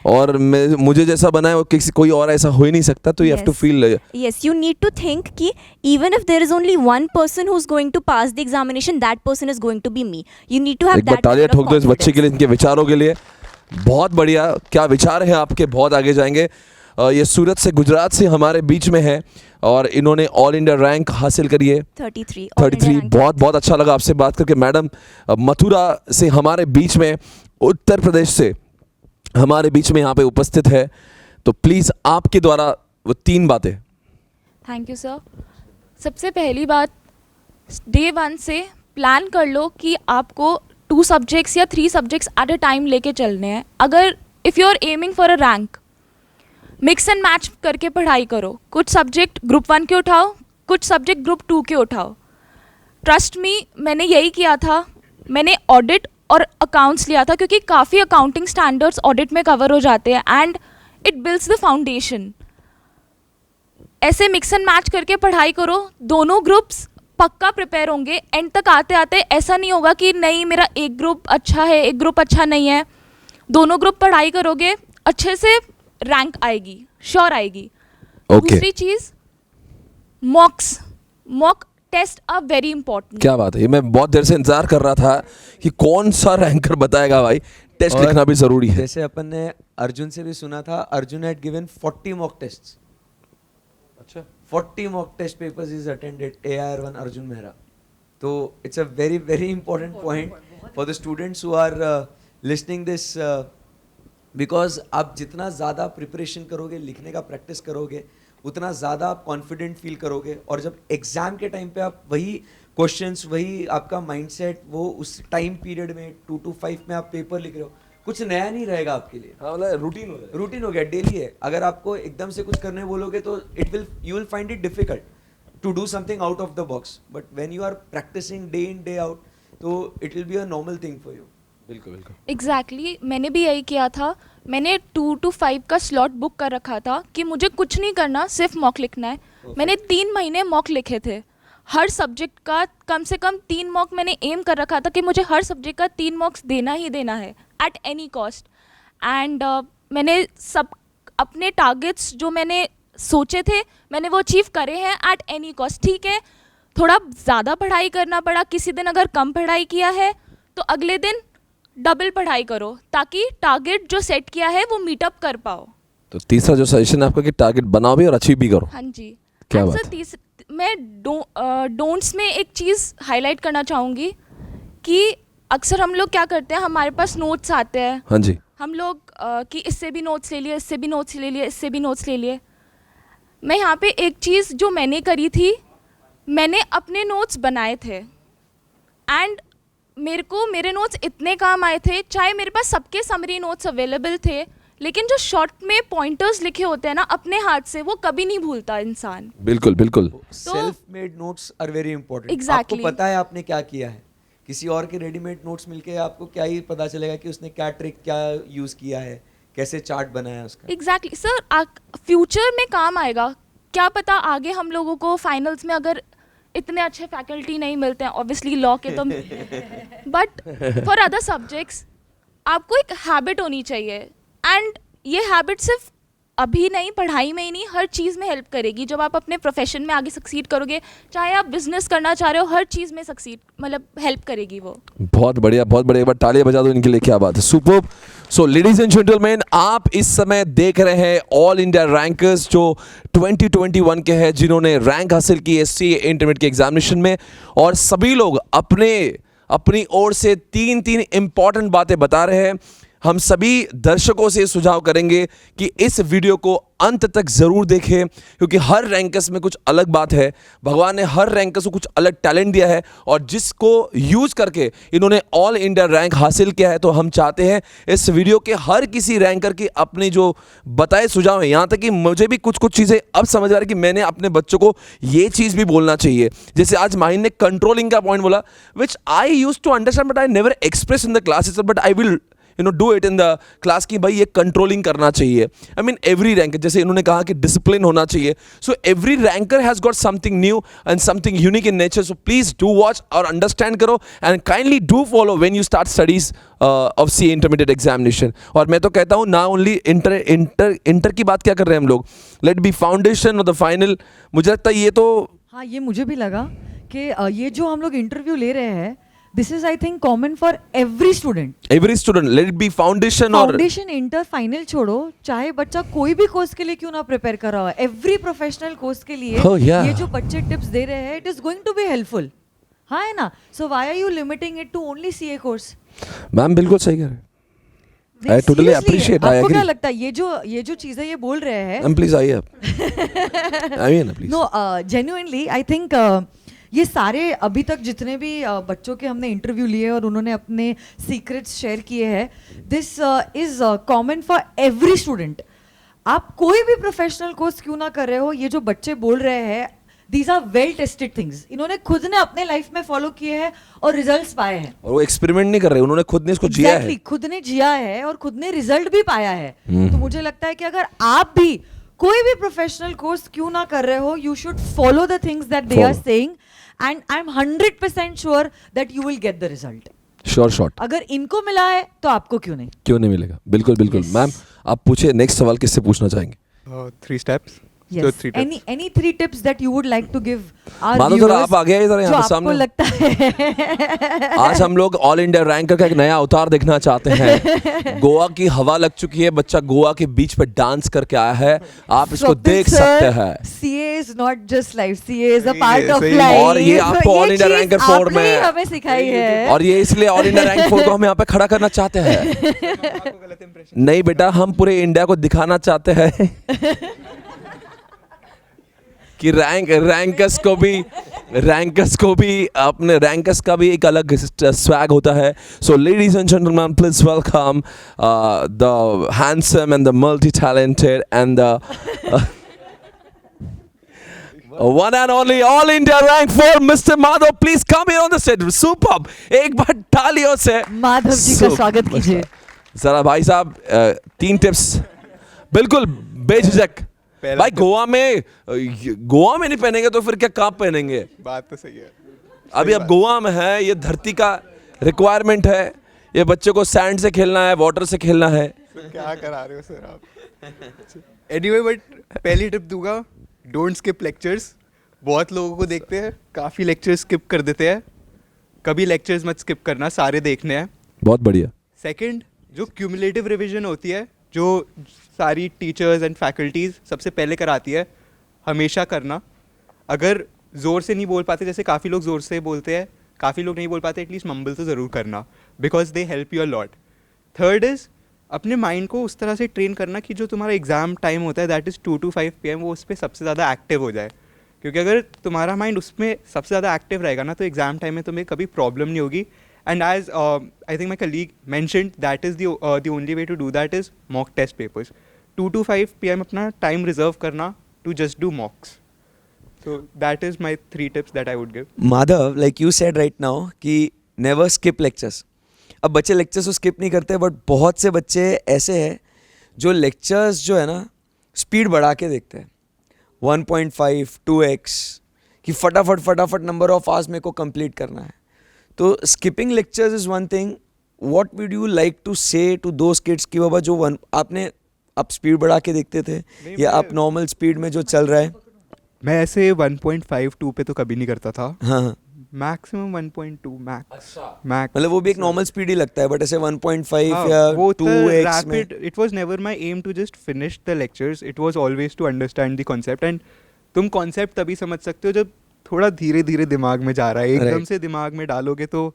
और मुझे जैसा बनाया वो किसी कोई और ऐसा हो ही नहीं सकता. तो you have to feel. Yes, you need to think कि even if there is only one person who is going to pass the examination, that person is going to be me. You need to have that. एक तालियां ठोक दो इस बच्चे के लिए, इनके विचारों के लिए. बहुत बढ़िया, क्या विचार हैं आपके, बहुत आगे जाएंगे. ये सूरत से, गुजरात से हमारे बीच में है और इन्होंने ऑल इंडिया रैंक हासिल करी है 33. बहुत बहुत अच्छा लगा आपसे बात करके. मैडम मथुरा से हमारे बीच में, उत्तर प्रदेश से हमारे बीच में यहाँ पे उपस्थित है. तो प्लीज़ आपके द्वारा वो 3 बातें. Thank you sir. सबसे पहली बात, डे 1 से प्लान कर लो कि आपको 2 सब्जेक्ट्स या 3 सब्जेक्ट्स एट अ टाइम लेके चलने हैं. अगर if you are aiming for a rank, mix and match करके पढ़ाई करो. कुछ सब्जेक्ट ग्रुप 1 के उठाओ, कुछ सब्जेक्ट ग्रुप 2 के उठाओ. ट्रस्ट मी, मैंने यही किया था. मैंने ऑडिट और अकाउंट्स लिया था क्योंकि काफ़ी अकाउंटिंग स्टैंडर्ड्स ऑडिट में कवर हो जाते हैं and it builds the foundation. ऐसे मिक्स एंड मैच करके पढ़ाई करो. दोनों ग्रुप्स पक्का प्रिपेयर होंगे. एंड तक आते आते ऐसा नहीं होगा कि नहीं मेरा एक ग्रुप अच्छा है, एक ग्रुप अच्छा नहीं है. दोनों ग्रुप पढ़ाई करोगे, अच्छे से रैंक आएगी, श्योर आएगी. दूसरी चीज़, mock test are very important. क्या बात है, ये मैं बहुत देर से इंतजार कर रहा था कि कौन सा रैंकर बताएगा. भाई टेस्ट लिखना भी जरूरी है. जैसे अपन ने अर्जुन से भी सुना था, Arjun had given 40 mock tests. अच्छा, 40 mock test papers is attended. AIR1 Arjun Mehra. तो it's a very very important point for the students who are listening this, because आप जितना ज़्यादा प्रिपरेशन करोगे, लिखने का प्रैक्टिस करोगे, उतना ज़्यादा आप कॉन्फिडेंट फील करोगे. और जब एग्ज़ाम के टाइम पे आप वही क्वेश्चंस वही, आपका माइंडसेट वो उस टाइम पीरियड में 2 to 5 में आप पेपर लिख रहे हो, कुछ नया नहीं रहेगा आपके लिए। हाँ मतलब रूटीन हो गया, रूटीन हो गया, डेली है। अगर आपको एकदम से कुछ करने बोलोगे तो you will find it difficult to do something out of the box, but when you are practicing day in day out तो it will be a normal thing for you. बिल्कुल बिल्कुल एग्जैक्टली मैंने भी यही किया था। मैंने 2 to 5 का स्लॉट बुक कर रखा था कि मुझे कुछ नहीं करना, सिर्फ मॉक लिखना है। मैंने 3 महीने मॉक लिखे थे, हर सब्जेक्ट का कम से कम 3 मॉक मैंने एम कर रखा था कि मुझे हर सब्जेक्ट का 3 मॉक्स देना ही देना है एट एनी कॉस्ट। एंड मैंने सब अपने टारगेट्स जो मैंने सोचे थे मैंने वो अचीव करे हैं एट एनी कॉस्ट। ठीक है, थोड़ा ज़्यादा पढ़ाई करना पड़ा, किसी दिन अगर कम पढ़ाई किया है तो अगले दिन डबल पढ़ाई करो ताकि टारगेट जो सेट किया है वो मीटअप कर पाओ। तो तीसरा जो सजेशन है आपका कि टारगेट बनाओ भी और अचीव भी करो। हाँ जी, क्या And बात sir, मैं डोंट्स में एक चीज़ हाईलाइट करना चाहूँगी कि अक्सर हम लोग क्या करते हैं, हमारे पास नोट्स आते हैं। हाँ जी, हम लोग कि इससे भी नोट्स ले लिए, इससे भी नोट्स ले लिए, इससे भी नोट्स ले लिए। मैं यहाँ पे एक चीज़ जो मैंने करी थी, मैंने अपने नोट्स बनाए थे एंड मेरे को मेरे नोट्स इतने काम आए थे, चाहे मेरे पास सबके समरी नोट्स अवेलेबल थे, लेकिन जो शॉर्ट में पॉइंटर्स लिखे होते हैं ना अपने हाथ से, वो कभी नहीं भूलता इंसान। बिल्कुल बिल्कुल। Self made notes are very important. Exactly. आपको पता है आपने क्या किया है, किसी और के रेडीमेड नोट्स मिलके आपको क्या ही पता चलेगा कि उसने क्या ट्रिक क्या यूज किया है, कैसे चार्ट बनाया उसका। एग्जैक्टली सर, फ्यूचर में काम आएगा। क्या पता आगे हम लोगों को फाइनल्स में अगर इतने अच्छे फैकल्टी नहीं मिलते हैं, ऑब्वियसली लॉ के तो, बट फॉर अदर सब्जेक्ट्स आपको एक हैबिट होनी चाहिए एंड ये हैबिट सिर्फ अभी नहीं, पढ़ाई में ही नहीं, हर चीज़ में हेल्प करेगी। जब आप अपने प्रोफेशन में आगे सक्सीड करोगे, चाहे आप बिजनेस करना चाह रहे हो, हर चीज़ में सक्सीड मतलब हेल्प करेगी वो। बहुत बढ़िया बहुत बढ़िया, एक बार तालियां बजा दो इनके लिए, क्या बात है, superb. So ladies and gentleman, आप इस समय देख रहे हैं ऑल इंडिया रैंकर्स जो 2021 के हैं, जिन्होंने रैंक हासिल की है CA इंटरमीडिएट के एग्जामिनेशन में, और सभी लोग अपनी ओर से 3 इंपॉर्टेंट बातें बता रहे हैं। हम सभी दर्शकों से सुझाव करेंगे कि इस वीडियो को अंत तक ज़रूर देखें, क्योंकि हर रैंकर्स में कुछ अलग बात है। भगवान ने हर रैंकर्स को कुछ अलग टैलेंट दिया है और जिसको यूज़ करके इन्होंने ऑल इंडिया रैंक हासिल किया है। तो हम चाहते हैं इस वीडियो के हर किसी रैंकर की अपने जो बताए सुझाव हैं, यहाँ तक कि मुझे भी कुछ चीज़ें अब समझ आ रही कि मैंने अपने बच्चों को ये चीज़ भी बोलना चाहिए। जैसे आज माहिन ने कंट्रोलिंग का पॉइंट बोला, which I use to understand but I never express in the classes, but I will do it in the class की भाई ये कंट्रोलिंग करना चाहिए। आई मीन एवरी रैंकर, जैसे इन्होंने कहा कि डिसिप्लिन होना चाहिए। So every ranker has got something new and something unique in nature. So please do watch और अंडरस्टैंड करो and kindly do follow when you start studies of CA intermediate examination. और मैं तो कहता हूँ ना ओनली इंटर की बात क्या कर रहे हैं हम लोग, लेट बी फाउंडेशन और द फाइनल। मुझे लगता है ये तो, हाँ ये मुझे भी लगा कि ये जो हम लोग इंटरव्यू ले रहे हैं, this is I think common for every student. Let it be foundation. और फाउंडेशन इंटर फाइनल छोड़ो, चाहे बच्चा कोई भी कोर्स के लिए क्यों ना प्रिपेयर कर रहा हो, एवरी प्रोफेशनल कोर्स के लिए ये जो बच्चे टिप्स दे रहे हैं, it is going to be helpful. हाँ है ना, so why are you limiting it to only CA course? Ma'am बिल्कुल सही कह रहे हैं। I totally appreciate. I आपको agree. क्या लगता है ये जो चीजें ये बोल रहे हैं, प्लीज आइए आप, आइए ना please. No genuinely I think ये सारे अभी तक जितने भी बच्चों के हमने इंटरव्यू लिए और उन्होंने अपने सीक्रेट्स शेयर किए हैं, this is common for every student. आप कोई भी प्रोफेशनल कोर्स क्यों ना कर रहे हो, ये जो बच्चे बोल रहे हैं, these are well tested things. इन्होंने खुद ने अपने लाइफ में फॉलो किए हैं और रिजल्ट्स पाए हैं। और वो एक्सपेरिमेंट नहीं कर रहे, उन्होंने खुद ने इसको जिया है। खुद ने जिया है और खुद ने रिजल्ट भी पाया है। तो मुझे लगता है कि अगर आप भी कोई भी प्रोफेशनल कोर्स क्यों ना कर रहे हो, you should follow the things that they are saying and I am 100% sure that you will get the result. Sure shot. अगर इनको मिला है तो आपको क्यों नहीं मिलेगा। बिल्कुल बिल्कुल। मैम आप पूछे, नेक्स्ट सवाल किससे पूछना चाहेंगे? 3 steps. Yes. So 3 tips. Any 3 tips that you would like to give our मानो viewers? जरा आप आ गए इधर यहाँ पे सामने। आपको लगता है आज हम लोग ऑल इंडिया रैंकर का एक नया अवतार देखना चाहते हैं। गोवा की हवा लग चुकी है, बच्चा गोवा के बीच पे डांस करके आया है, आप इसको देख सकते हैं। CA is not just life, CA is a part of life। और ये आपको ऑल इंडिया रैंकर 4 में हमें सिखाई है, और ये इसलिए ऑल इंडिया रैंक 4 को हम यहाँ पे खड़ा करना चाहते हैं। नहीं बेटा, हम पूरे इंडिया को दिखाना चाहते हैं कि रैंकर्स को भी अपने रैंकर्स का भी एक अलग स्वैग होता है. So ladies and gentleman, please welcome the handsome and the multi talented and the one and only All India Rank 4 Mr. Madhav. Please come here on the stage. Superb. एक बार तालियों से माधव जी का स्वागत कीजिए. जरा भाई साहब 3 टिप्स बिल्कुल बेझिझक. भाई गोवा में नहीं पहनेंगे तो फिर क्या कहाँ पहनेंगे? बात तो सही है. अभी अब गोवा में है, ये धरती का रिक्वायरमेंट है. ये बच्चों को सैंड से खेलना है, वाटर से खेलना है. क्या करा रहे हो सर आप? एनीवे बट पहली टिप दूंगा, डोंट स्किप लेक्चर्स. बहुत लोगों को देखते हैं काफ़ी लेक्चर्स स्किप कर देते हैं. कभी लेक्चर्स मत स्किप करना, सारे देखने हैं. बहुत बढ़िया. सेकंड, जो क्यूमुलेटिव रिवीजन होती है, जो सारी टीचर्स एंड फैकल्टीज़ सबसे पहले कराती है, हमेशा करना. अगर ज़ोर से नहीं बोल पाते, जैसे काफ़ी लोग ज़ोर से बोलते हैं, काफ़ी लोग नहीं बोल पाते, एटलीस्ट मम्बल तो ज़रूर करना, because they help you a lot. Third is अपने माइंड को उस तरह से ट्रेन करना कि जो तुम्हारा एग्ज़ाम टाइम होता है दैट इज़ 2 to 5 PM, वो उस पर सबसे ज़्यादा एक्टिव हो जाए. क्योंकि अगर तुम्हारा माइंड उसमें सबसे ज़्यादा एक्टिव रहेगा ना, तो एग्ज़ाम टाइम में तुम्हें कभी प्रॉब्लम नहीं होगी. And as I think my colleague mentioned, that is the only way to do that is mock test papers. 2 to 5 PM अपना टाइम रिजर्व करना to just do mocks. So that is my 3 tips that I would give. Madhav, like you said right now कि never skip lectures. अब बच्चे lectures को skip नहीं करते, but बहुत से बच्चे ऐसे हैं जो लेक्चर्स जो है ना स्पीड बढ़ा के देखते हैं 1.5 2x कि फटाफट नंबर ऑफ आवर्स मेरे को कंप्लीट करना है. तो skipping lectures is one thing. What would you like to say to those kids कि बाबा जो आपने आप स्पीड बढ़ा के देखते थे या आप नॉर्मल स्पीड में जो चल रहा है? मैं ऐसे 1.5 2 पे तो कभी नहीं करता था. हाँ, मैक्सिमम 1.2 मैक्स. मतलब वो भी एक नॉर्मल स्पीड ही लगता है, बट ऐसे 1.5 या 2x में. It was never my aim to just finish the lectures. It was always to understand the concept. And तुम concept तभी समझ सकते हो जब थोड़ा धीरे धीरे दिमाग में जा रहा है. एकदम से दिमाग में डालोगे तो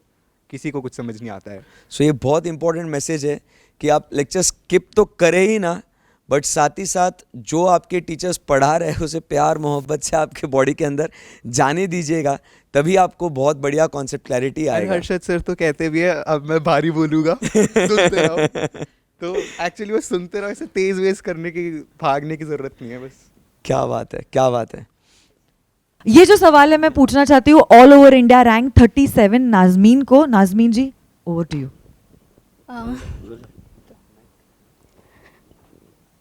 किसी को कुछ समझ नहीं आता है. सो ये बहुत इंपॉर्टेंट मैसेज है कि आप लेक्चर स्किप तो करे ही ना, बट साथ ही साथ जो आपके टीचर्स पढ़ा रहे हैं उसे प्यार मोहब्बत से आपके बॉडी के अंदर जाने दीजिएगा, तभी आपको बहुत बढ़िया कॉन्सेप्ट क्लैरिटी आएगा. हर्षद सर तो कहते भी है अब मैं भारी बोलूँगा सुनते रहो. तो एक्चुअली वो सुनते रहो, ऐसे तेज वेज करने की भागने की ज़रूरत नहीं है. बस क्या बात है, क्या बात है. ये जो सवाल है मैं पूछना चाहती हूँ all over India rank 37 nazmeen को. नाज़मीन जी, ओवर टू यू.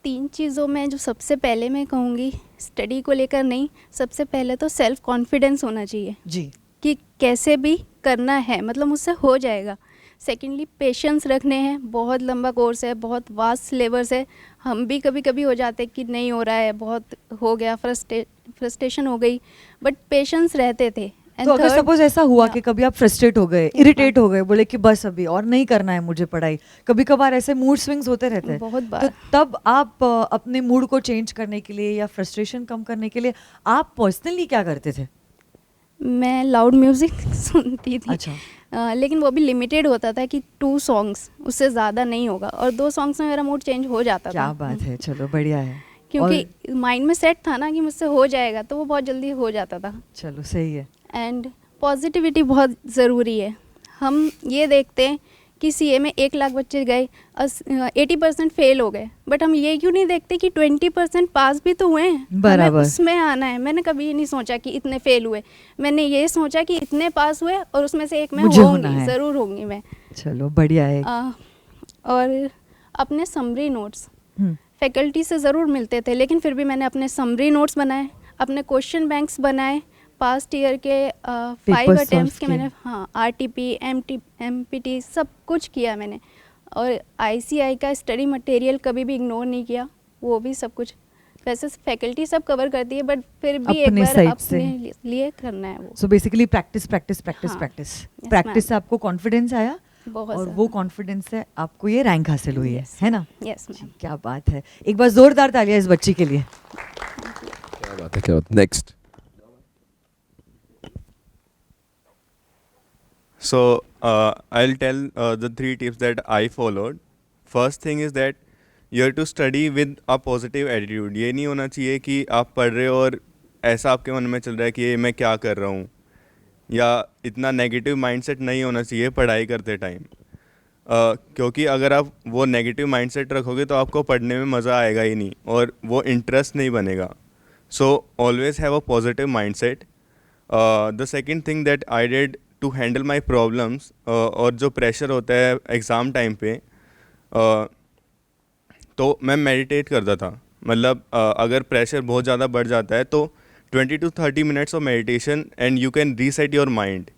3 चीज़ों में जो सबसे पहले मैं कहूँगी, स्टडी को लेकर नहीं, सबसे पहले तो सेल्फ कॉन्फिडेंस होना चाहिए जी कि कैसे भी करना है, मतलब मुझसे हो जाएगा. सेकेंडली पेशेंस रखने हैं. बहुत लंबा कोर्स है, बहुत वास्ट सिलेबस है. हम भी कभी कभी हो जाते कि नहीं हो रहा है, बहुत हो गया, फ्रस्ट्रेशन हो गई, बट पेशेंस रहते थे. तो अगर सपोज ऐसा हुआ कि कभी आप फ्रस्ट्रेट हो गए, इरिटेट हो गए, बोले कि बस अभी और नहीं करना है मुझे पढ़ाई, कभी कभार ऐसे मूड स्विंग्स होते रहते हैं, बहुत बार. तो तब आप अपने मूड को चेंज करने के लिए या फ्रस्ट्रेशन कम करने के लिए आप पर्सनली क्या करते थे? मैं लाउड म्यूज़िक सुनती थी. अच्छा. लेकिन वो भी लिमिटेड होता था कि 2 सॉन्ग्स, उससे ज़्यादा नहीं होगा, और 2 सॉन्ग्स में मेरा मूड चेंज हो जाता था. क्या बात है, चलो बढ़िया है. क्योंकि माइंड में सेट था ना कि मुझसे हो जाएगा, तो वो बहुत जल्दी हो जाता था. चलो सही है. एंड पॉजिटिविटी बहुत ज़रूरी है. हम ये देखते हैं कि सीए में 1 लाख बच्चे गए, 80% फेल हो गए, बट हम ये क्यों नहीं देखते कि 20% पास भी तो हुए हैं, हमें उसमें आना है. मैंने कभी ये नहीं सोचा कि इतने फेल हुए, मैंने ये सोचा कि इतने पास हुए और उसमें से एक मैं होंगी, ज़रूर होंगी मैं. चलो बढ़िया है. और अपने समरी नोट्स फैकल्टी से ज़रूर मिलते थे, लेकिन फिर भी मैंने अपने समरी नोट्स बनाए, अपने क्वेश्चन बैंक्स बनाए, पास्ट ईयर के 5 अटेम्प्ट्स के मैंने, हाँ, RTP MPT सब कुछ किया मैंने. और ICI का स्टडी मटेरियल कभी भी इग्नोर नहीं किया, वो भी सब कुछ. वैसे फैकल्टी सब कवर करती है, बट फिर भी एक बार अपने लिए करना है वो. सो बेसिकली प्रैक्टिस से आपको कॉन्फिडेंस आया, और वो कॉन्फिडेंस से आपको ये रैंक हासिल हुई है ना? Yes ma'am. क्या बात है. एक बार जोरदार तालियां इस बच्ची के लिए. क्या बात है, क्या बात. Next. So I'll tell the 3 tips that I followed. First thing is that you have to study with a positive attitude. ये नहीं होना चाहिए कि आप पढ़ रहे हो और ऐसा आपके मन में चल रहा है कि ये मैं क्या कर रहा हूँ, या इतना नेगेटिव माइंडसेट नहीं होना चाहिए पढ़ाई करते टाइम, क्योंकि अगर आप वो नेगेटिव माइंडसेट रखोगे तो आपको पढ़ने में मज़ा आएगा ही नहीं और वो इंटरेस्ट नहीं बनेगा. So always have a positive mindset. The second thing that I did to handle my problems, और जो प्रेशर होता है एग्ज़ाम टाइम पे, तो मैं मेडिटेट करता था. मतलब अगर प्रेशर बहुत ज़्यादा बढ़ जाता है तो 20 to 30 minutes of meditation and you can reset your mind.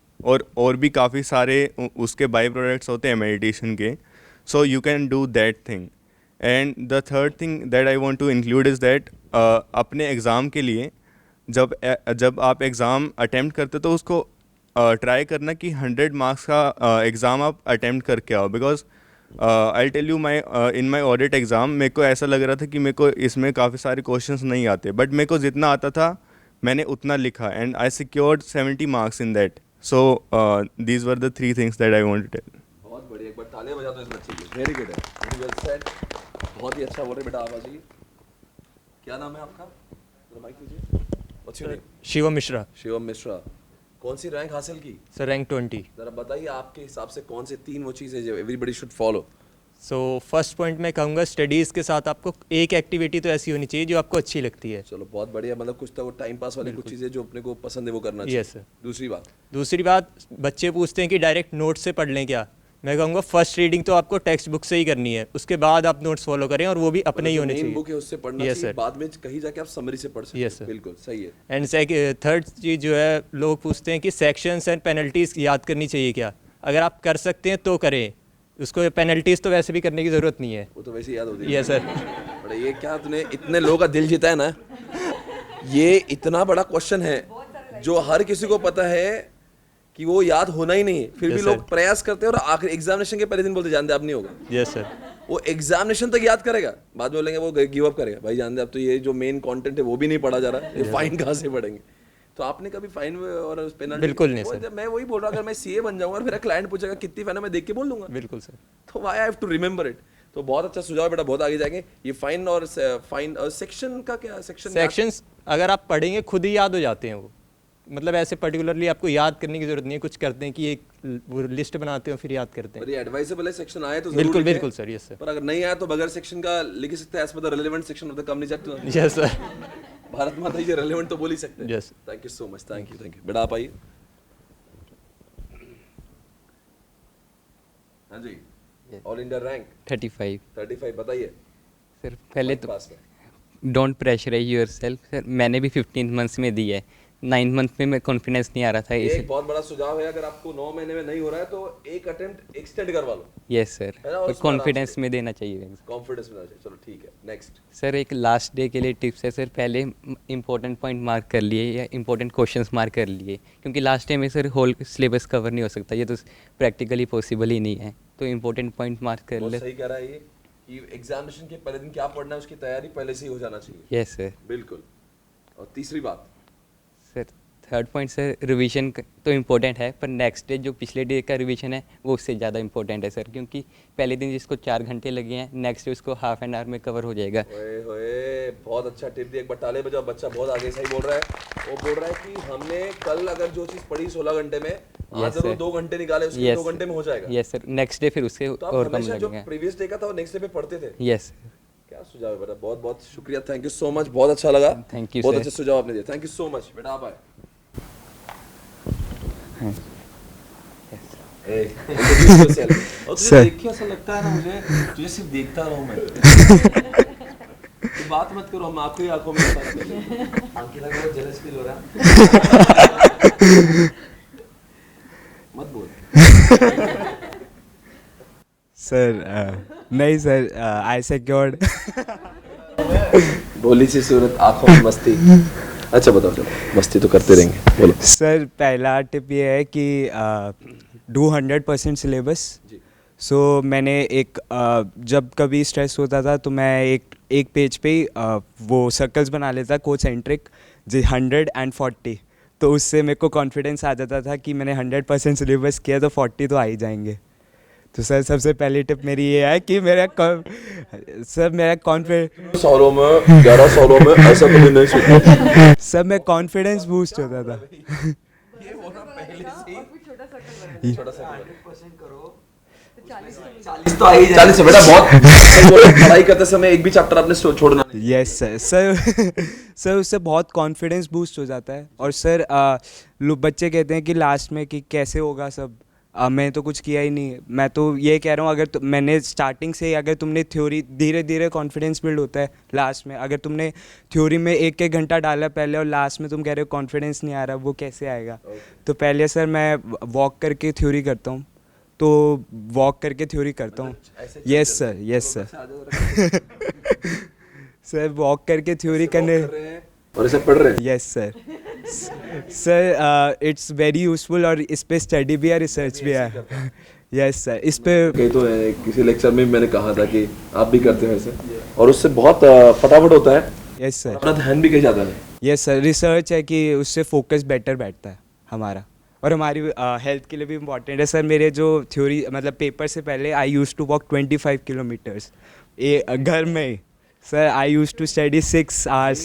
और भी काफ़ी सारे उसके बाई प्रोडक्ट्स होते हैं मेडिटेशन के, so you can do that thing. And the third thing that I want to include is that अपने एग्ज़ाम के लिए जब आप एग्ज़ाम अटेम्प्ट करते तो उसको ट्राई करना कि 100 मार्क्स का एग्ज़ाम आप अटेम्प्ट करके आओ. Because I tell you in my audit exam मेरे को ऐसा लग रहा था कि मेरे को इसमें काफ़ी सारे क्वेश्चंस नहीं आते, बट मेरे को जितना आता था मैंने उतना लिखा and I secured 70 marks in that. So these were the 3 things that I want to tell. बहुत बढ़िया, एक बार तालियां बजा दो इस बच्चे की. वेरी गुड है, वेरी वेल सेड, बहुत ही अच्छा बोल रहे बेटा. आप आ जाइए. क्या नाम है आपका? जरा माइक लीजिए. What's your name? Shivam Mishra. Shivam Mishra. कौन सी रैंक हासिल की? Sir rank 20. जरा बताइए आपके हिसाब से कौन से 3 वो चीज़ें जो everybody should follow. So first point मैं कहूँगा स्टडीज़ के साथ आपको एक एक्टिविटी तो ऐसी होनी चाहिए जो आपको अच्छी लगती है. चलो बहुत बढ़िया, मतलब कुछ तो टाइम पास वाली कुछ चीज़ें जो अपने को पसंद है वो करना चाहिए. Yes sir. दूसरी बात बच्चे पूछते हैं कि डायरेक्ट नोट से पढ़ लें क्या. मैं कहूँगा फर्स्ट रीडिंग तो आपको टेक्स्ट बुक से ही करनी है, उसके बाद आप नोट्स फॉलो करें और वो भी अपने ही होने चाहिए. बुक है उससे पढ़ना चाहिए, बाद में कहीं जाके आप समरी से पढ़ सकते हैं. यस सर, बिल्कुल सही है. एंड थर्ड चीज़ जो है, लोग पूछते हैं कि सेक्शंस एंड पेनल्टीज याद करनी चाहिए क्या. अगर आप कर सकते हैं तो करें, उसको पेनल्टीज तो वैसे भी करने की ज़रूरत नहीं है, वो तो वैसे याद होती है. Yes sir. बड़ा ये क्या तूने इतने लोगों का दिल जीता है ना, ये इतना बड़ा क्वेश्चन है जो हर किसी को पता है कि वो याद होना ही नहीं है, फिर भी लोग प्रयास करते हैं और आखिर एग्जामिनेशन के पहले दिन बोलते जानते आप नहीं होगा. Yes sir. वो एग्जामिनेशन तक याद करेगा, बाद में बोलेंगे वो गिव अप करेगा. भाई जानते अब तो ये जो मेन कंटेंट है वो भी नहीं पढ़ा जा रहा, ये फाइन कहाँ से पढ़ेंगे. तो आपने कभी फाइन और पेनल्टी? बिल्कुल नहीं सर. मैं वही बोल रहा हूँ, अगर मैं सीए बन जाऊंगा और मेरा क्लाइंट पूछेगा कितनी फाइन है, मैं देख के बोल दूंगा. बिल्कुल सर. तो why I have to remember it. तो बहुत अच्छा सुझाव बेटा, बहुत आगे जाएंगे. ये फाइन और सेक्शन का क्या? सेक्शंस अगर आप पढ़ेंगे खुद ही याद हो जाते हैं वो. मतलब ऐसे पर्टिकुलरली आपको याद करने की जरूरत नहीं है. कुछ करते हैं कि एक वो लिस्ट बनाते हैं फिर याद करते हैं. पर ये एडवाइजेबल है, सेक्शन आए तो बिल्कुल बिल्कुल सर. Yes sir. पर अगर नहीं आया तो बगैर सेक्शन का लिख सकते हैं, as per the relevant section of the company act. Yes sir. Bharat Mata ये रेलेवेंट तो बोल ही सकते हैं. Yes. Thank you so much. Thank you बेटा. आप आइए. हाँ जी. All India rank 35. बताइए सर. पहले तो डोंट प्रेशराइज योरसेल्फ. सर मैंने भी 15 मंथ्स में दी है, 9 मंथ में मैं कॉन्फिडेंस नहीं आ रहा था. एक बहुत बड़ा सुझाव है, अगर आपको 9 महीने में नहीं हो रहा है तो एक अटेम्प्ट एक्सटेंड करवा लो. Yes sir. पर कॉन्फिडेंस में देना चाहिए. कॉन्फिडेंस में. चलो ठीक है. नेक्स्ट सर एक लास्ट डे के लिए टिप्स है सर. पहले इंपॉर्टेंट पॉइंट मार्क कर लिए या इंपॉर्टेंट क्वेश्चंस मार्क कर लिए, क्योंकि लास्ट डे में सर होल सिलेबस कवर नहीं हो सकता, ये तो प्रैक्टिकली पॉसिबल ही नहीं है. तो इंपॉर्टेंट पॉइंट मार्क कर ले. सही कह रहा है ये कि एग्जामिनेशन के पहले दिन क्या पढ़ना है उसकी तैयारी पहले से ही हो जाना चाहिए. Yes sir. बिल्कुल. और तीसरी बात sir, third point sir, revision तो इम्पोर्टेंट है, पर नेक्स्ट डे जो पिछले डे का रिवीजन है वो उससे ज़्यादा इम्पोर्टेंट है सर. क्योंकि पहले दिन जिसको 4 घंटे लगे हैं, नेक्स्ट डे उसको हाफ एन आवर में कवर हो जाएगा. ओए होए, बहुत अच्छा टिप दिया. एक बार ताले बजाओ. बच्चा बहुत आगे सही बोल रहा है. वो बोल रहा है कि हमने कल अगर जो चीज़ पढ़ी 16 घंटे में, आज जरूर 2 घंटे निकाले, उसके 2 घंटे में हो जाएगा. Yes sir. नेक्स्ट डे फिर उसके और कम लगेगा. जो प्रीवियस डे का था वो नेक्स्ट डे पे पढ़ते थे. यस. क्या सुझाव है बेटा. बहुत बहुत शुक्रिया. Thank you so much. बहुत अच्छा लगा. Thank you. बहुत अच्छे सुझाव आपने दिए. Thank you so much. बेटा आप आए. सर देख के ऐसा लगता है ना मुझे तुझे सिर्फ देखता रहूं मैं. बात मत करो, हम आंखों ही आंखों में बात कर रहे हैं. अंकिता को जेलस फील हो रहा है. मत बोल. सर नहीं सर, आई सिक्योर्ड. बोली सी सूरत, आंखों में मस्ती. अच्छा बताओ. चलो मस्ती तो करते रहेंगे. बोलो सर. पहला टिप ये है कि डू 100% सिलेबस. सो मैंने एक जब कभी स्ट्रेस होता था तो मैं एक पेज पे ही वो सर्कल्स बना लेता, कोच सेंट्रिक, 100 and 40. तो उससे मेरे को कॉन्फिडेंस आ जाता था कि मैंने 100% सिलेबस किया तो 40 तो आ ही जाएंगे. तो सर सबसे पहली टिप मेरी ये है कि मेरा कॉन्फिडेंस सवालों में 11 सवालों में ऐसा कभी नहीं सोचा। सब में कॉन्फिडेंस बूस्ट होता था। तो आई 40 से बेटा बहुत पढ़ाई करते समय एक भी चैप्टर आपने छोड़ना नहीं। यस सर उससे बहुत कॉन्फिडेंस बूस्ट हो जाता है। और सर बच्चे कहते हैं कि लास्ट में कि कैसे होगा सब, मैंने तो कुछ किया ही नहीं। मैं तो ये कह रहा हूँ अगर मैंने स्टार्टिंग से अगर तुमने थ्योरी धीरे धीरे कॉन्फिडेंस बिल्ड होता है लास्ट में। अगर तुमने थ्योरी में एक घंटा डाला पहले और लास्ट में तुम कह रहे हो कॉन्फिडेंस नहीं आ रहा, वो कैसे आएगा? तो पहले सर मैं वॉक करके थ्योरी करता हूँ, तो वॉक करके थ्योरी करता हूँ। यस सर सर वॉक करके थ्योरी करने और इसे पढ़ रहे हैं। Yes sir it's very useful और इस पे स्टडी भी है, रिसर्च भी है। यस सर इस पे कहीं तो है किसी लेक्चर में मैंने कहा था कि आप भी करते हैं ऐसे और उससे बहुत फटाफट होता है। यस सर अपना ध्यान भी कहीं जाता नहीं। यस सर रिसर्च है कि उससे फोकस बेटर बैठता है हमारा और हमारी हेल्थ के लिए भी इम्पॉर्टेंट है। सर मेरे जो थ्योरी मतलब पेपर से पहले I use to walk 25 kilometres घर में ही। Sir I use to study 6 hours।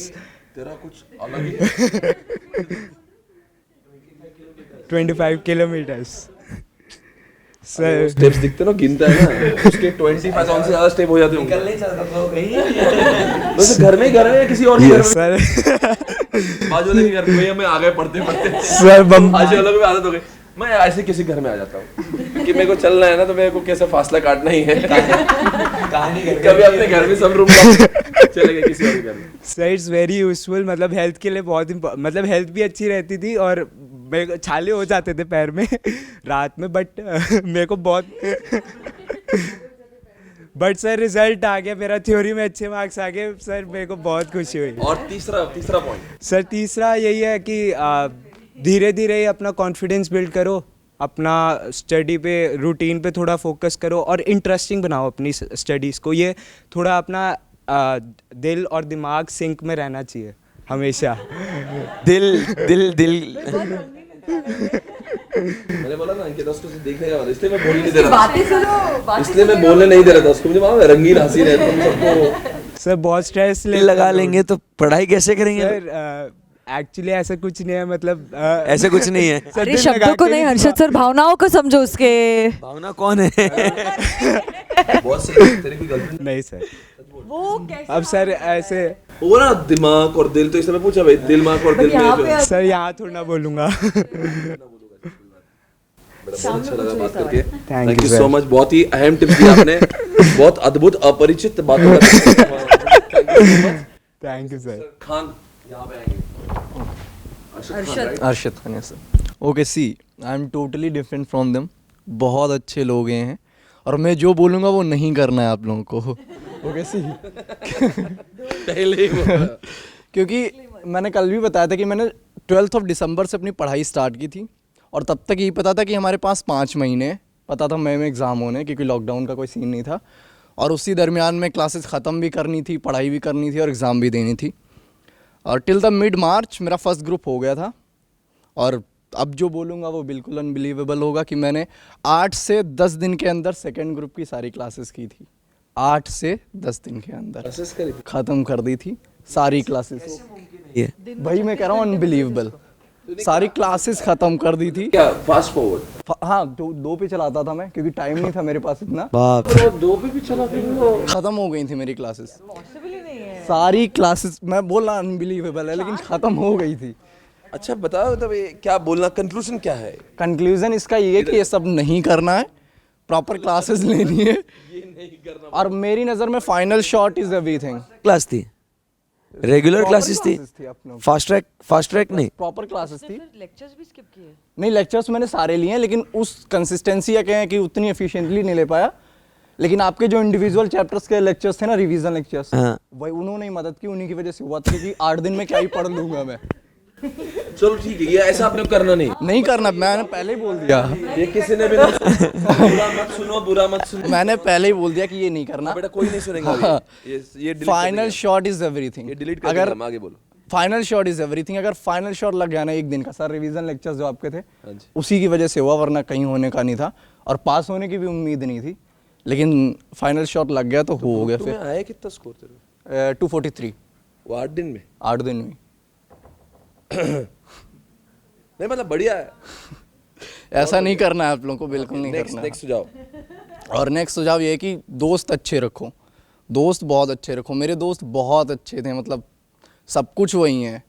तेरा कुछ अलग ही 25 किलोमीटर्स सर स्टेप्स दिखते ना, गिनता है ना उसके 25 से ज़्यादा स्टेप हो जाते होंगे। निकल नहीं सकता कहीं वैसे घर में या किसी और के घर में? सर बाजू वाले के घर में मैं आ गए पढ़ते सर बाजू वालों में आदत हो गई। मैं ऐसे किसी घर में आ जाता हूँ कि मेरे को चलना है ना, तो मेरे को कैसे फासला काटना ही है। कभी अपने घर में सब रूम चले गए किसी और घर में। सर इट्स वेरी यूजफुल, मतलब हेल्थ के लिए बहुत मतलब हेल्थ भी अच्छी रहती थी और मेरे को छाले हो जाते थे पैर में रात में, बट मेरे को बहुत बट सर रिजल्ट आ गया मेरा, थ्योरी में अच्छे मार्क्स आ गए सर, मेरे को बहुत खुशी हुई। और तीसरा पॉइंट सर तीसरा यही है कि धीरे धीरे अपना कॉन्फिडेंस बिल्ड करो, अपना स्टडी पे रूटीन पे थोड़ा फोकस करो और इंटरेस्टिंग बनाओ अपनी स्टडीज़ को। ये थोड़ा अपना दिल और दिमाग सिंक में रहना चाहिए हमेशा। दिल मैंने बोला ना अंकिता उसको देखने का, इसलिए मैं बोलने नहीं दे रहा था। इसलिए मैं बोलने नहीं दे रहा था उसको, मुझे मालूम है रंगीन हंसी रहती है सबको। सर बहुत स्ट्रेस लगा लेंगे तो पढ़ाई कैसे करेंगे? सर एक्चुअली ऐसा कुछ नहीं है, मतलब ऐसे कुछ नहीं है। अरे शब्दों को नहीं हर्षद सर, भावनाओं को समझो उसके। भावना कौन है? बहुत तेरी कोई गर्लफ्रेंड नहीं सर। वो कैसे? अब सर ऐसे वो ना दिमाग और दिल, तो इसलिए मैं पूछा भाई दिमाग और दिल में सर यहाँ थोड़ा ना बोलूंगा। बहुत अच्छा लगा बात करके। थैंक यू सो मच, बहुत ही अहम टिप्स दिए आपने, बहुत अद्भुत अपरिचित बातों का। Thank you sir. खान यहाँ पे आएंगे। Arshad Khan sir. Okay see I am totally different from them. बहुत अच्छे लोग हैं और मैं जो बोलूँगा वो नहीं करना है आप लोगों को। ओके सी पहले क्योंकि मैंने कल भी बताया था कि मैंने 12 दिसंबर से अपनी पढ़ाई स्टार्ट की थी और तब तक यही पता था कि हमारे पास 5 महीने पता था मई में एग्ज़ाम होने, क्योंकि लॉकडाउन का कोई सीन नहीं था और उसी दरमियान में क्लासेस ख़त्म भी करनी थी, पढ़ाई भी करनी थी और एग्ज़ाम भी देनी थी। और टिल द मिड मार्च मेरा फर्स्ट ग्रुप हो गया था और अब जो बोलूँगा वो बिल्कुल अनबिलीवेबल होगा कि मैंने 8 से 10 दिन के अंदर सेकेंड ग्रुप की सारी क्लासेस की थी। 8 से 10 दिन के अंदर ख़त्म कर दी थी सारी क्लासेस। भाई मैं कह रहा हूँ अनबिलीवेबल, सारी क्लासेस ख़त्म कर दी थी। क्या फास्ट फॉरवर्ड? हाँ, दो पे चलाता था मैं क्योंकि टाइम नहीं था मेरे पास इतना। बाप दो पे भी चलाते हो? ख़त्म हो गई थी मेरी क्लासेस, सारी क्लासेस। मैं बोल रहा अनबिलीवेबल है लेकिन ख़त्म हो गई थी। अच्छा बताओ तब क्या बोलना, कंक्लूजन क्या है? कंक्लूजन इसका ये है कि ये सब नहीं करना है, प्रॉपर क्लासेस लेनी है और मेरी नज़र में final shot is everything. Class थी, रेगुलर क्लासेस थी, फास्ट ट्रैक नहीं, प्रॉपर क्लासेस थी। लेक्चर्स भी स्किप किए? नहीं, लेक्चर्स मैंने सारे लिए हैं लेकिन उस कंसिस्टेंसी या कहें कि उतनी एफिशिएंटली नहीं ले पाया। लेकिन आपके जो इंडिविजुअल चैप्टर्स के लेक्चर्स थे ना, रिवीजन लेक्चर्स, वही उन्होंने ही मदद की, उन्हीं की वजह से हुआ था कि 8 दिन में क्या ही पढ़ लूंगा मैं। चलो ठीक है, ये ऐसा आपने करना नहीं करना, मैंने पहले ही बोल दिया। ये किसी ने भी बुरा मत सुनो, मैंने पहले ही बोल दिया कि ये नहीं करना। बेटा कोई नहीं सुनेगा। ये फाइनल शॉट इज एवरीथिंग। अगर आगे बोलो, फाइनल शॉट इज एवरीथिंग। अगर फाइनल शॉट लग गया ना एक दिन का, सर रिवीजन लेक्चर्स जो आपके थे उसी की वजह से हुआ, वरना कहीं होने का नहीं था। और पास होने की भी उम्मीद नहीं थी, लेकिन फाइनल शॉट लग गया तो हो गया। तुम्हें फिर आया कितना स्कोर तेरे? 243। वो 8 दिन में? 8 दिन में। नहीं मतलब बढ़िया है। ऐसा नहीं करना है आप लोगों को, बिल्कुल नहीं करना है। नेक्स्ट सुझाव। और नेक्स्ट सुझाव ये है कि दोस्त अच्छे रखो, दोस्त बहुत अच्छे रखो। मेरे दोस्त बहुत अच्छे थे, मतलब सब कुछ वही हैं,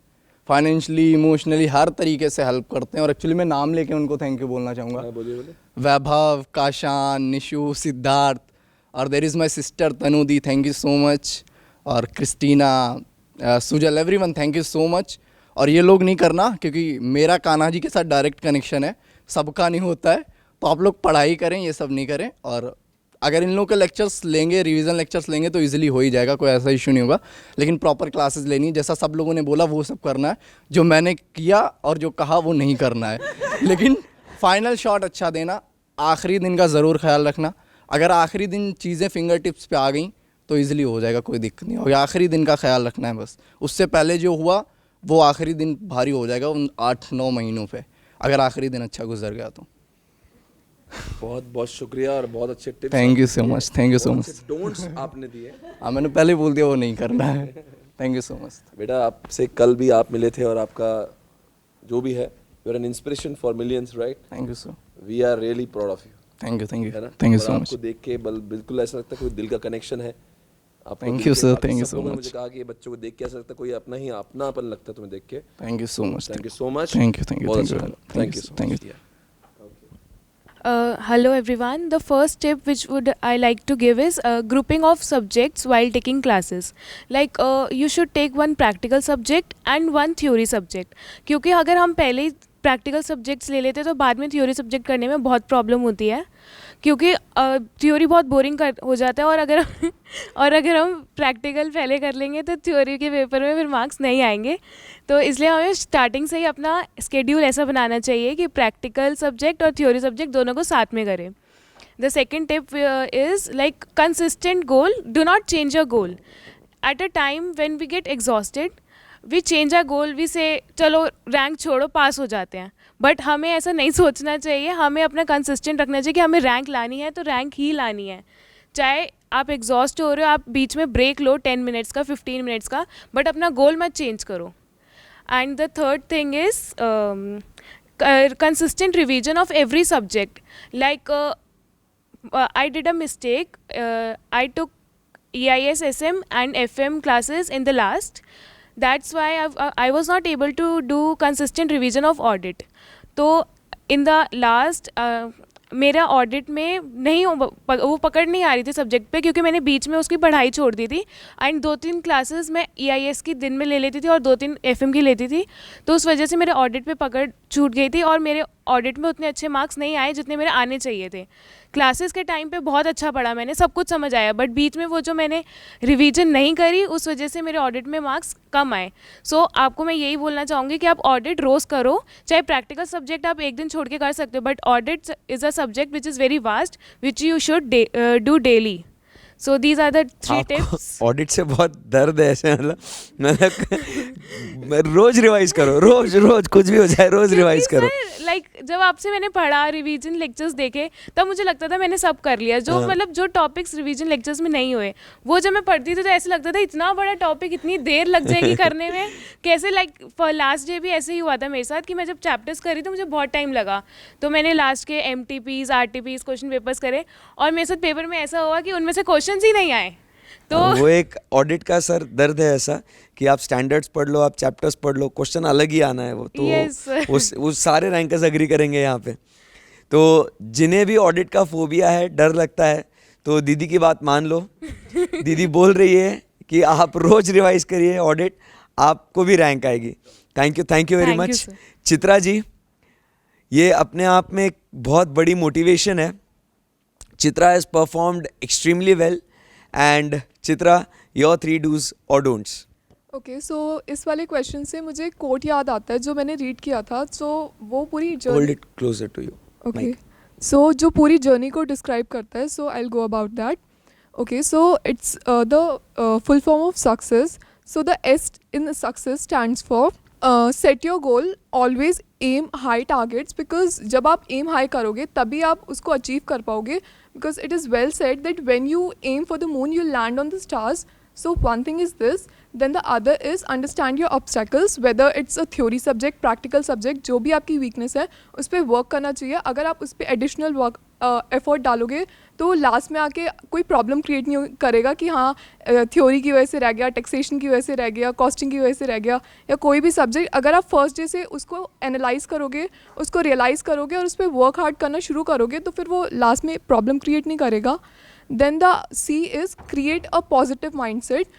फाइनेंशियली, इमोशनली, हर तरीके से हेल्प करते हैं। और एक्चुअली मैं नाम लेके उनको थैंक यू बोलना चाहूँगा। बोलिए। वैभव, काशान, निशु, सिद्धार्थ, और there is my sister Tanudi, thank you so much. और Christina, Sujal, everyone thank you so much. और ये लोग नहीं करना, क्योंकि मेरा कान्हा जी के साथ डायरेक्ट कनेक्शन है, सबका नहीं होता है। तो आप लोग पढ़ाई करें, ये सब नहीं करें। और अगर इन लोगों के लेक्चर्स लेंगे, रिवीजन लेक्चर्स लेंगे तो इजीली हो ही जाएगा, कोई ऐसा इशू नहीं होगा। लेकिन प्रॉपर क्लासेस लेनी, जैसा सब लोगों ने बोला वो सब करना है। जो मैंने किया और जो कहा वो नहीं करना है। लेकिन फाइनल शॉट अच्छा देना, आखिरी दिन का ज़रूर ख्याल रखना। अगर आखिरी दिन चीज़ें फिंगर टिप्स पे आ गई तो ईजिली हो जाएगा, कोई दिक्कत नहीं होगी। आखिरी दिन का ख्याल रखना है बस। उससे पहले जो हुआ वो आखिरी दिन भारी हो जाएगा उन 8-9 महीनों पे, अगर आखिरी दिन अच्छा गुजर गया तो। बहुत बहुत शुक्रिया और बहुत अच्छे tips. Thank you so much, thank you so much. Don'ts आपने दिए। हाँ, मैंने पहले बोल दिया वो नहीं करना है। Thank you so much. बेटा आपसे कल भी आप मिले थे और आपका जो भी है, you are an inspiration for millions, right? Thank you sir. We are really proud of you. Thank you, thank you, है ना? थैंक यू और सो मच। आपको देख के बिल्कुल ऐसा लगता है कोई दिल का कनेक्शन है। Thank you sir, thank you सो मुझे मच। कहा कि ये बच्चों को देख के ऐसा लगता है कोई अपना ही अपनापन लगता है तुम्हें देख के। Thank you so much. Thank you so much. Thank you, thank you, बहुत थैंक यू, अच्छा लगा। Thank you so thank much. You. Hello everyone. The first tip which would I like to give is grouping of subjects while taking classes. Like you should take one practical subject and one theory subject. क्योंकि अगर हम पहले ही practical subjects ले लेते तो बाद में theory subject करने में बहुत प्रॉब्लम होती है, क्योंकि थ्योरी बहुत बोरिंग हो जाता है। और अगर हम प्रैक्टिकल पहले कर लेंगे तो थ्योरी के पेपर में फिर मार्क्स नहीं आएंगे। तो इसलिए हमें स्टार्टिंग से ही अपना स्केड्यूल ऐसा बनाना चाहिए कि प्रैक्टिकल सब्जेक्ट और थ्योरी सब्जेक्ट दोनों को साथ में करें। The second tip is like consistent goal, do not change your goal at a time when we get exhausted. We change our goal, we say चलो रैंक छोड़ो, पास हो जाते हैं। बट हमें ऐसा नहीं सोचना चाहिए, हमें अपना कंसिस्टेंट रखना चाहिए कि हमें रैंक लानी है तो रैंक ही लानी है। चाहे आप एग्जॉस्ट हो रहे हो, आप बीच में ब्रेक लो 10 मिनट्स का, 15 मिनट्स का, बट अपना गोल मत चेंज करो। And the third thing is consistent revision of every subject. Like I did a mistake. I took EIS, SM and FM classes in the last. That's why I was not able to do consistent revision of audit. तो in the last मेरा audit में नहीं वो पकड़ नहीं आ रही थी subject पे, क्योंकि मैंने बीच में उसकी पढ़ाई छोड़ दी थी। एंड 2-3 क्लासेस मैं EIS की दिन में ले लेती थी और 2-3 FM की लेती थी, तो उस वजह से मेरे ऑडिट पे पकड़ छूट गई थी और मेरे ऑडिट में उतने अच्छे मार्क्स नहीं आए जितने मेरे आने चाहिए थे। क्लासेस के टाइम पे बहुत अच्छा पढ़ा मैंने, सब कुछ समझ आया, बट बीच में वो जो मैंने रिवीजन नहीं करी उस वजह से मेरे ऑडिट में मार्क्स कम आए। सो आपको मैं यही बोलना चाहूँगी कि आप ऑडिट रोज़ करो। चाहे प्रैक्टिकल सब्जेक्ट आप एक दिन छोड़ के कर सकते हो, but audit is a subject which is very vast which you should do daily. So these are the 3 tips. Audit से बहुत दर्द है ऐसे, मतलब रोज रिवाइज करो, रोज कुछ भी हो जाए रोज रिवाइज करो। लाइक जब आपसे मैंने पढ़ा, रिवीजन लेक्चर्स देखे, तब मुझे लगता था मैंने सब कर लिया। जो मतलब जो टॉपिक्स रिवीजन लेक्चर्स में नहीं हुए, वो जब मैं पढ़ती थी तो ऐसे लगता था इतना बड़ा टॉपिक इतनी देर लग जाएगी करने में कैसे। लाइक लास्ट डे भी ऐसे ही हुआ था मेरे साथ कि मैं जब चैप्टर्स करी तो मुझे बहुत टाइम लगा, तो मैंने लास्ट के MTPs, RTPs क्वेश्चन पेपर्स करे और मेरे साथ पेपर में ऐसा हुआ कि उनमें से क्वेश्चंस ही नहीं आए। तो वो एक ऑडिट का सर दर्द है ऐसा कि आप स्टैंडर्ड्स पढ़ लो, आप चैप्टर्स पढ़ लो, क्वेश्चन अलग ही आना है। वो तो उस सारे रैंकर्स एग्री करेंगे यहाँ पे। तो जिन्हें भी ऑडिट का फोबिया है, डर लगता है, तो दीदी की बात मान लो। दीदी बोल रही है कि आप रोज रिवाइज करिए ऑडिट, आपको भी रैंक आएगी। Thank you very much. Chitra ji, ये अपने आप में एक बहुत बड़ी मोटिवेशन है। Chitra has performed extremely well and Chitra, your 3 do's और don'ts। ओके, सो इस वाले क्वेश्चन से मुझे कोट याद आता है जो मैंने रीड किया था। सो वो पूरी hold it closer to you. Okay, so जो पूरी जर्नी को डिस्क्राइब करता है, so I will go about that. Okay, so it's the full form of success. So the S in success stands for set your goal always aim high targets, because जब आप M high करोगे तभी आप उसको achieve कर पाओगे, because it is well said that when you aim for the moon you land on the stars. So one thing is this, then the other is understand your obstacles, whether it's a theory subject, practical subject, जो भी आपकी weakness है उस पर work करना चाहिए. अगर आप उस पर additional work effort डालोगे तो लास्ट में आके कोई प्रॉब्लम क्रिएट नहीं करेगा कि हाँ थ्योरी की वजह से रह गया, टैक्सेशन की वजह से रह गया, कॉस्टिंग की वजह से रह गया, या कोई भी सब्जेक्ट. अगर आप फर्स्ट डे से उसको एनालाइज करोगे, उसको रियलाइज़ करोगे और उस पर वर्क हार्ड करना शुरू करोगे तो फिर वो लास्ट में प्रॉब्लम क्रिएट नहीं करेगा. Then the C is create a positive mindset.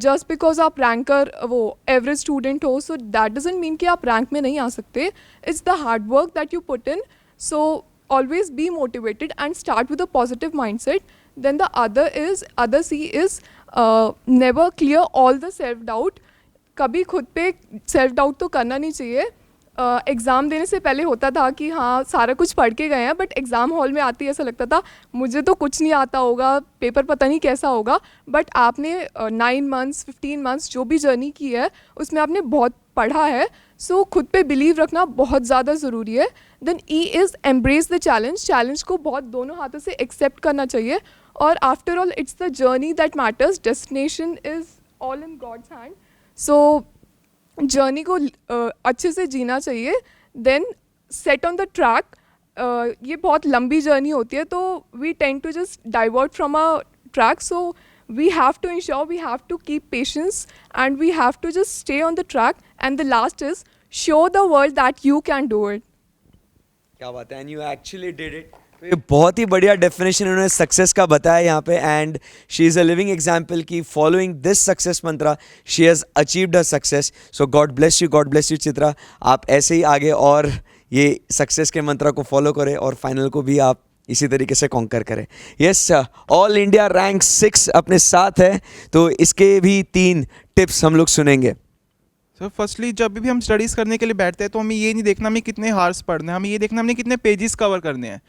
Just because आप रैंकर वो एवरेज स्टूडेंट हो, so that doesn't mean कि आप रैंक में नहीं आ सकते. It's the hard work that you put in. So always be motivated and start with a positive mindset. Then the other C is never clear all the self doubt. कभी खुद पे self doubt तो करना नहीं चाहिए. Exam देने से पहले होता था कि हाँ सारा कुछ पढ़ के गए हैं, बट एग्ज़ाम हॉल में आते ही ऐसा लगता था मुझे तो कुछ नहीं आता होगा, पेपर पता नहीं कैसा होगा. बट आपने 9 months 15 months जो भी जर्नी की है उसमें आपने बहुत पढ़ा है. सो खुद पे बिलीव रखना बहुत ज़्यादा ज़रूरी है. Then E is embrace the challenge को बहुत दोनों हाथों से एक्सेप्ट करना चाहिए. और after all it's the journey that matters, destination is all in God's hand. So journey को अच्छे से जीना चाहिए. Then set on the track. ये बहुत लंबी जर्नी होती है तो we tend to just divert from a track. So we have to ensure, we have to keep patience and we have to just stay on the track. And the last is show the world that you can do it. क्या बात है, and you actually did it. तो ये बहुत ही बढ़िया definition उन्होंने success का बताया यहाँ पे, and she is a living example की following this success mantra she has achieved her success. So god bless you Chitra. आप ऐसे ही आगे और ये सक्सेस के मंत्रा को फॉलो करें और फाइनल को भी आप इसी तरीके से कॉन्कर करें. यस, ऑल इंडिया रैंक 6 अपने साथ है, तो इसके भी 3 टिप्स हम लोग सुनेंगे. सो फर्स्टली जब भी हम स्टडीज़ करने के लिए बैठते हैं तो हमें ये नहीं देखना हमें कितने हार्स पढ़ने हैं, हमें ये देखना हमने कितने पेजेस कवर करने हैं.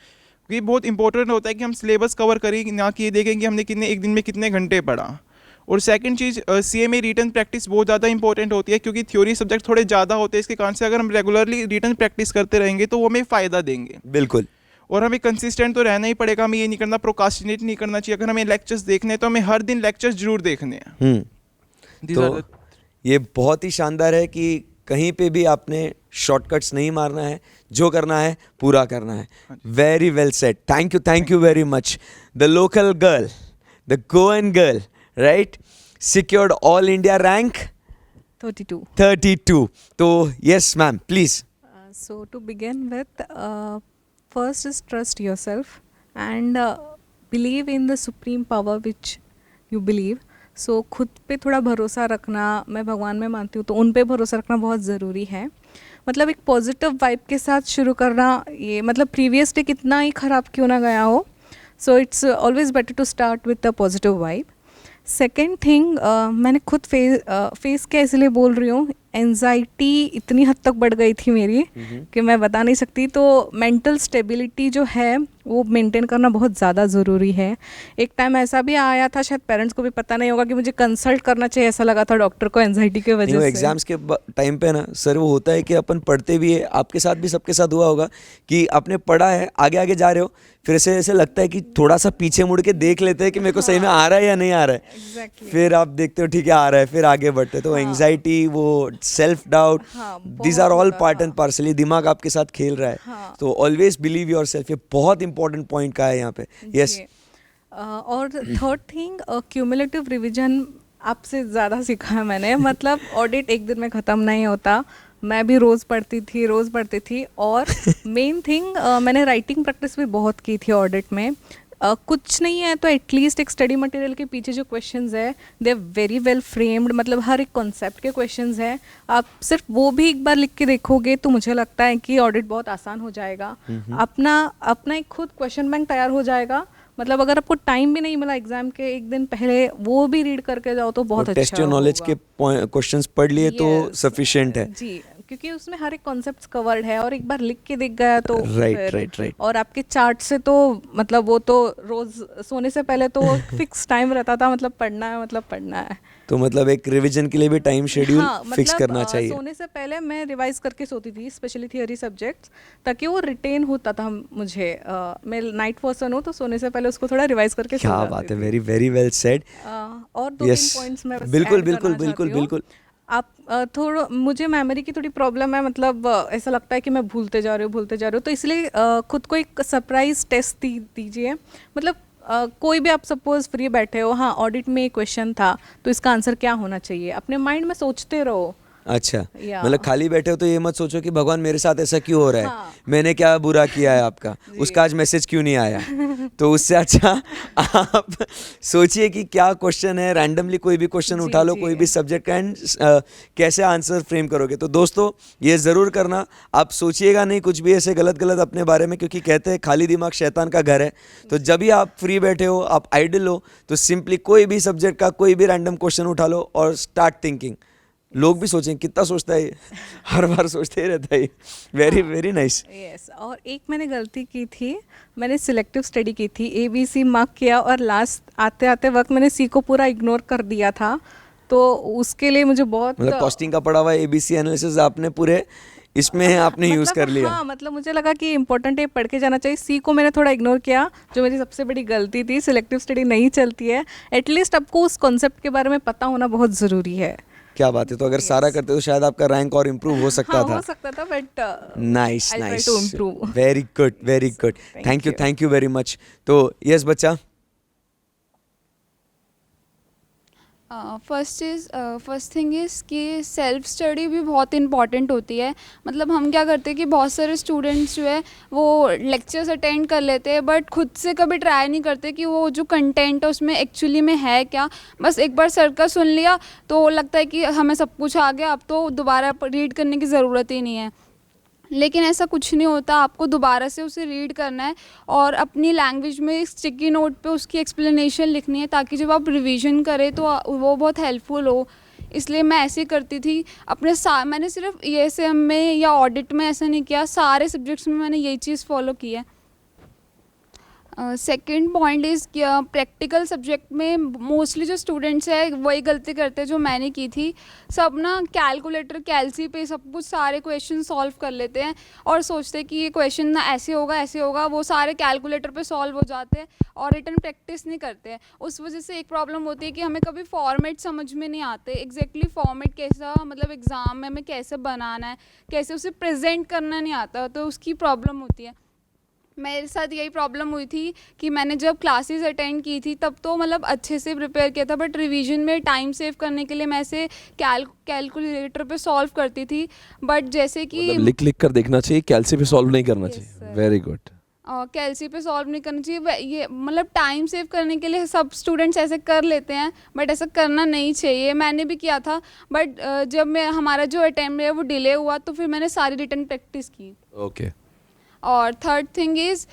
ये बहुत इंपॉर्टेंट होता है कि हम सिलेबस कवर करें, ना कि ये देखें कि हमने एक दिन में कितने घंटे पढ़ा. और सेकंड चीज़, सीए में रिटन प्रैक्टिस बहुत ज़्यादा इंपॉर्टेंट होती है, क्योंकि थ्योरी सब्जेक्ट थोड़े ज़्यादा होते हैं. इसके कारण से अगर हम रेगुलरली रिटन प्रैक्टिस करते रहेंगे तो वो हमें फ़ायदा देंगे. बिल्कुल. और हमें कंसिस्टेंट तो रहना ही पड़ेगा. हमें ये नहीं करना, प्रोकास्टिनेट नहीं करना चाहिए. अगर हमें लेक्चर्स देखने हैं तो हमें हर दिन लेक्चर्स जरूर देखने हैं. तो ये बहुत ही शानदार है कि कहीं पे भी आपने शॉर्टकट्स नहीं मारना है, जो करना है पूरा करना है. Very well said. Thank you very much. The local girl, the Goan girl, right, secured all India rank 32. तो yes ma'am, please. So to begin with, first is trust yourself and believe in the supreme power which you believe. So खुद पे थोड़ा भरोसा रखना, मैं भगवान में मानती हूँ तो उन पे भरोसा रखना बहुत ज़रूरी है. मतलब एक पॉजिटिव वाइब के साथ शुरू करना, ये मतलब प्रीवियस डे कितना ही ख़राब क्यों ना गया हो, so it's always better to start with a positive vibe. Second thing, मैंने खुद फेस क्या इसलिए बोल रही हूँ, एंजाइटी इतनी हद तक बढ़ गई थी मेरी कि मैं बता नहीं सकती. तो मेंटल स्टेबिलिटी जो है वो मेंटेन करना बहुत ज़्यादा ज़रूरी है. एक टाइम ऐसा भी आया था, शायद पेरेंट्स को भी पता नहीं होगा, कि मुझे कंसल्ट करना चाहिए, ऐसा लगा था डॉक्टर को एंजाइटी की वजह से. एग्जाम्स के टाइम पे ना सर वो होता है कि अपन पढ़ते भी है, आपके साथ भी सबके साथ हुआ होगा कि आपने पढ़ा है, आगे आगे जा रहे हो, फिर ऐसे लगता है कि थोड़ा सा पीछे मुड़ के देख लेते हैं कि मेरे को सही में आ रहा है या नहीं आ रहा है. फिर आप देखते हो ठीक है आ रहा है, फिर आगे बढ़ते. तो एंजाइटी, वो self doubt, these are all part and parcel. ये दिमाग आपके साथ खेल रहा है. तो ऑलवेज बिलीव योर सेल्फ. ये बहुत इंपॉर्टेंट पॉइंट का है यहाँ पे. यस. और थर्ड थिंग, क्यूमुलेटिव रिविजन आपसे ज़्यादा सीखा है मैंने. मतलब ऑडिट एक दिन में ख़त्म नहीं होता, मैं भी रोज़ पढ़ती थी. और मेन थिंग, मैंने राइटिंग प्रैक्टिस भी बहुत की थी ऑडिट में. कुछ नहीं है तो एटलीस्ट एक स्टडी मटेरियल के पीछे जो क्वेश्चंस है they are very well framed. मतलब हर एक कॉन्सेप्ट के क्वेश्चंस हैं, आप सिर्फ वो भी एक बार लिख के देखोगे तो मुझे लगता है कि ऑडिट बहुत आसान हो जाएगा. अपना एक खुद क्वेश्चन बैंक तैयार हो जाएगा. मतलब अगर आपको टाइम भी नहीं मिला एग्जाम के एक दिन पहले, वो भी रीड करके जाओ तो बहुत अच्छा होगा. टेस्ट योर नॉलेज के क्वेश्चंस पढ़ लिए तो सफिशिएंट है जी. क्योंकि उसमें हर एक कॉन्सेप्ट कवर्ड है और एक बार लिख के दिख गया तो राइट और आपके चार्ट से तो मतलब वो तो रोज सोने से पहले तो फिक्स टाइम रहता था, मतलब पढ़ना है। तो मतलब एक रिवीजन के लिए भी टाइम शेड्यूल फिक्स करना चाहिए। सोने से पहले मैं रिवाइज करके सोती थी, स्पेशली थियोरी सब्जेक्ट्स, ताकि वो रिटेन होता था मुझे। मैं नाइट पर्सन हूँ तो सोने से पहले उसको थोड़ा रिवाइज करके क्या बात है, वेरी वेरी वेल सेड। और 2-3 पॉइंट्स मैं बस बिल्कुल add बिल्कुल करना बिल्कुल चाहती हूँ। बिल्कुल। आप थोड़ा, मुझे मेमोरी की थोड़ी प्रॉब्लम है, मतलब ऐसा लगता है कि मैं भूलते जा रही हूँ, तो इसलिए खुद को एक सरप्राइज टेस्ट दीजिए। मतलब कोई भी आप सपोज फ्री बैठे हो, हाँ ऑडिट में क्वेश्चन था तो इसका आंसर क्या होना चाहिए, अपने माइंड में सोचते रहो। अच्छा, या। मतलब खाली बैठे हो तो ये मत सोचो कि भगवान मेरे साथ ऐसा क्यों हो रहा है, मैंने क्या बुरा किया है आपका, उसका आज मैसेज क्यों नहीं आया। तो उससे अच्छा आप सोचिए कि क्या क्वेश्चन है, रैंडमली कोई भी क्वेश्चन उठा लो, कोई भी सब्जेक्ट का, एंड कैसे आंसर फ्रेम करोगे। तो दोस्तों ये ज़रूर करना, आप सोचिएगा नहीं कुछ भी ऐसे गलत अपने बारे में, क्योंकि कहते हैं खाली दिमाग शैतान का घर है। तो जब भी आप फ्री बैठे हो, आप आइडल हो, तो सिंपली कोई भी सब्जेक्ट का कोई भी रैंडम क्वेश्चन उठा लो और स्टार्ट थिंकिंग। लोग भी सोचें कितना सोचता है, हर बार सोचते ही रहता है। Very very nice. यस, और एक मैंने गलती की थी, मैंने सिलेक्टिव स्टडी की थी, ABC मार्क किया और लास्ट आते आते वक्त मैंने C को पूरा इग्नोर कर दिया था। तो उसके लिए मुझे बहुत, मतलब कॉस्टिंग का पढ़ा हुआ ABC एनालिसिस आपने पूरे इसमें आपने यूज कर लिया। हाँ, मतलब मुझे लगा कि इंपॉर्टेंट है, पढ़ के जाना चाहिए। C को मैंने थोड़ा इग्नोर किया, जो मेरी सबसे बड़ी गलती थी। सिलेक्टिव स्टडी नहीं चलती है, एटलीस्ट आपको उस कॉन्सेप्ट के बारे में पता होना बहुत ज़रूरी है। क्या बात है, तो अगर सारा करते तो शायद आपका रैंक और इम्प्रूव हो सकता था। हो सकता था, but nice nice, very good. Thank you very much. तो यस बच्चा, फर्स्ट थिंग इज़ कि सेल्फ स्टडी भी बहुत इंपॉर्टेंट होती है। मतलब हम क्या करते हैं कि बहुत सारे स्टूडेंट्स जो है वो लेक्चर्स अटेंड कर लेते हैं, बट खुद से कभी ट्राई नहीं करते कि वो जो कंटेंट है उसमें एक्चुअली में है क्या। बस एक बार सर का सुन लिया तो लगता है कि हमें सब कुछ आ गया, अब तो दोबारा रीड करने की ज़रूरत ही नहीं है। लेकिन ऐसा कुछ नहीं होता, आपको दोबारा से उसे रीड करना है और अपनी लैंग्वेज में स्टिकी नोट पे उसकी एक्सप्लेनेशन लिखनी है, ताकि जब आप रिवीजन करें तो वो बहुत हेल्पफुल हो। इसलिए मैं ऐसे ही करती थी अपने मैंने सिर्फ ESM में या ऑडिट में ऐसा नहीं किया, सारे सब्जेक्ट्स में मैंने यही चीज़ फॉलो की है। Second point is practical subject में मोस्टली जो स्टूडेंट्स हैं वही गलती करते हैं जो मैंने की थी। सब ना कैलकुलेटर कैलसी पे सब कुछ सारे क्वेश्चन सॉल्व कर लेते हैं और सोचते हैं कि ये क्वेश्चन ना ऐसे होगा, वो सारे कैलकुलेटर पे सॉल्व हो जाते हैं और रिटन प्रैक्टिस नहीं करते हैं। उस वजह से एक प्रॉब्लम होती है कि हमें कभी फॉर्मेट समझ में नहीं आते, एग्जैक्टली फॉर्मेट कैसा, मतलब एग्ज़ाम में हमें कैसे बनाना है, कैसे उसे प्रेजेंट करना नहीं आता, तो उसकी प्रॉब्लम होती है। मेरे साथ यही प्रॉब्लम हुई थी कि मैंने जब क्लासेस अटेंड की थी तब तो मतलब अच्छे से प्रिपेयर किया था, बट रिवीजन में टाइम सेव करने के लिए मैं ऐसे कैलकुलेटर पे सॉल्व करती थी। बट जैसे कि मतलब लिख कर देखना चाहिए, कैलसी पे सॉल्व नहीं करना चाहिए। Very good. कैलसी पे सॉल्व नहीं करना चाहिए, ये मतलब टाइम सेव करने के लिए सब स्टूडेंट्स ऐसे कर लेते हैं, बट ऐसा करना नहीं चाहिए। मैंने भी किया था, बट जब हमारा जो अटेम्प्ट है वो डिले हुआ तो फिर मैंने सारी रिटन प्रैक्टिस की। ओके। और थर्ड थिंग इज़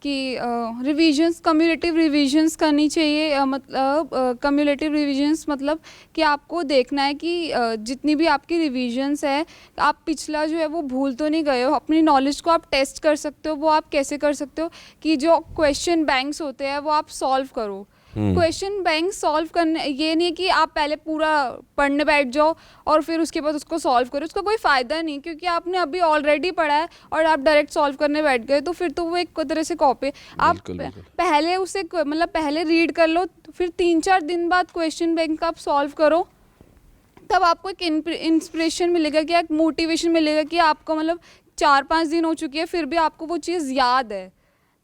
कि रिविजन्स, कम्युलेटिव रिविजन्स करनी चाहिए। मतलब कम्युलेटिव रिविजन्स मतलब कि आपको देखना है कि जितनी भी आपकी रिविजन्स है, आप पिछला जो है वो भूल तो नहीं गए हो। अपनी नॉलेज को आप टेस्ट कर सकते हो। वो आप कैसे कर सकते हो कि जो क्वेश्चन बैंक्स होते हैं वो आप सॉल्व करो। क्वेश्चन बैंक सॉल्व करने, ये नहीं कि आप पहले पूरा पढ़ने बैठ जाओ और फिर उसके बाद उसको सॉल्व करो, उसका कोई फ़ायदा नहीं, क्योंकि आपने अभी ऑलरेडी पढ़ा है और आप डायरेक्ट सॉल्व करने बैठ गए तो फिर तो वो एक तरह से कॉपी। आप पहले उसे मतलब पहले रीड कर लो, फिर 3-4 दिन बाद क्वेश्चन बैंक आप सॉल्व करो, तब आपको एक इंस्पिरेशन मिलेगा, कि एक मोटिवेशन मिलेगा कि आपको मतलब 4-5 दिन हो चुकी है फिर भी आपको वो चीज़ याद है।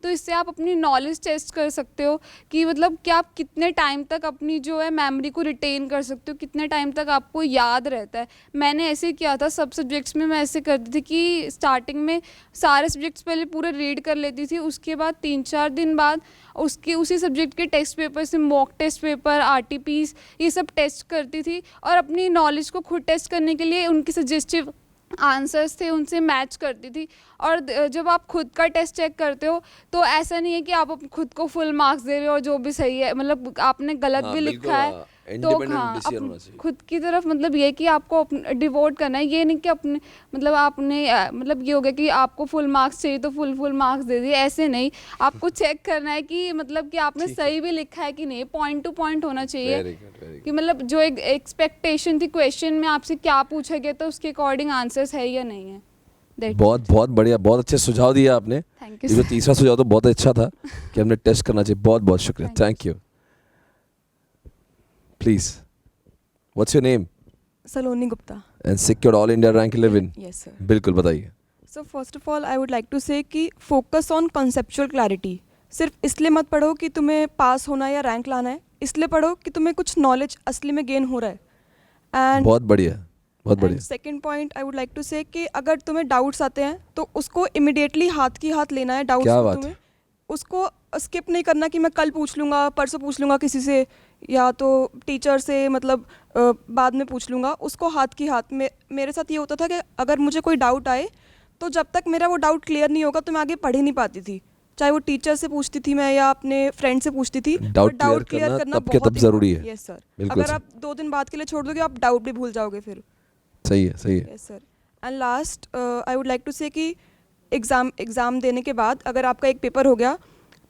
तो इससे आप अपनी नॉलेज टेस्ट कर सकते हो कि मतलब कि आप कितने टाइम तक अपनी जो है मेमोरी को रिटेन कर सकते हो, कितने टाइम तक आपको याद रहता है। मैंने ऐसे किया था सब सब्जेक्ट्स में, मैं ऐसे करती थी कि स्टार्टिंग में सारे सब्जेक्ट्स पहले पूरे रीड कर लेती थी, उसके बाद 3-4 दिन बाद उसी सब्जेक्ट के टेस्ट पेपर से मॉक टेस्ट पेपर, RTPs ये सब टेस्ट करती थी और अपनी नॉलेज को खुद टेस्ट करने के लिए उनकी सजेस्टिव आंसर्स थे उनसे मैच करती थी। और जब आप खुद का टेस्ट चेक करते हो तो ऐसा नहीं है कि आप खुद को फुल मार्क्स दे रहे हो जो भी सही है, मतलब आपने गलत भी लिखा है इंडिपेंडेंट डिसीजन होना चाहिए। खुद की तरफ मतलब ये कि आपको डिवोट करना है, ये नहीं कि अपने मतलब आपने मतलब ये हो गया कि आपको फुल मार्क्स चाहिए तो फुल मार्क्स दे दिए, ऐसे नहीं। आपको चेक करना है कि मतलब कि आपने सही भी लिखा है कि नहीं, पॉइंट टू पॉइंट होना चाहिए। कि मतलब जो एक एक्सपेक्टेशन थी क्वेश्चन में आपसे क्या पूछा गया तो उसके अकॉर्डिंग आंसर्स है या नहीं है। बहुत बढ़िया, बहुत अच्छे सुझाव दिए आपने। Thank you, ये जो sir. तीसरा सुझाव तो बहुत अच्छा था कि हमने टेस्ट करना चाहिए। बहुत बहुत शुक्रिया, thank you. Please, what's your name? Saloni Gupta. And secured all India rank 11? Yes, sir. बिल्कुल, बताइए। So first of all I would like to say कि फोकस ऑन कॉन्सेप्चुअल क्लैरिटी। सिर्फ इसलिए मत पढ़ो कि तुम्हें पास होना है या रैंक लाना है, इसलिए पढ़ो कि तुम्हें कुछ नॉलेज असली में गेन हो रहा है। एंड बहुत बढ़िया, बहुत बढ़िया। Second point I would like to say कि अगर तुम्हें डाउट्स आते हैं तो उसको इमिडिएटली हाथ लेना है। डाउट्स क्या बात तुम्हें उसको स्किप नहीं करना कि मैं कल पूछ लूँगा, परसों पूछ लूँगा किसी से, या तो टीचर से मतलब बाद में पूछ लूँगा। उसको हाथ में मेरे साथ ये होता था कि अगर मुझे कोई डाउट आए तो जब तक मेरा वो डाउट क्लियर नहीं होगा तो मैं आगे पढ़ ही नहीं पाती थी, चाहे वो टीचर से पूछती थी मैं या अपने फ्रेंड से पूछती थी। डाउट क्लियर करना तब के तब जरूरी है। यस सर, बिल्कुल अगर आप 2 दिन बाद के लिए छोड़ दोगे आप डाउट भी भूल जाओगे फिर। सही है, सही है। Yes sir. And last I would like to say कि एग्ज़ाम देने के बाद अगर आपका एक पेपर हो गया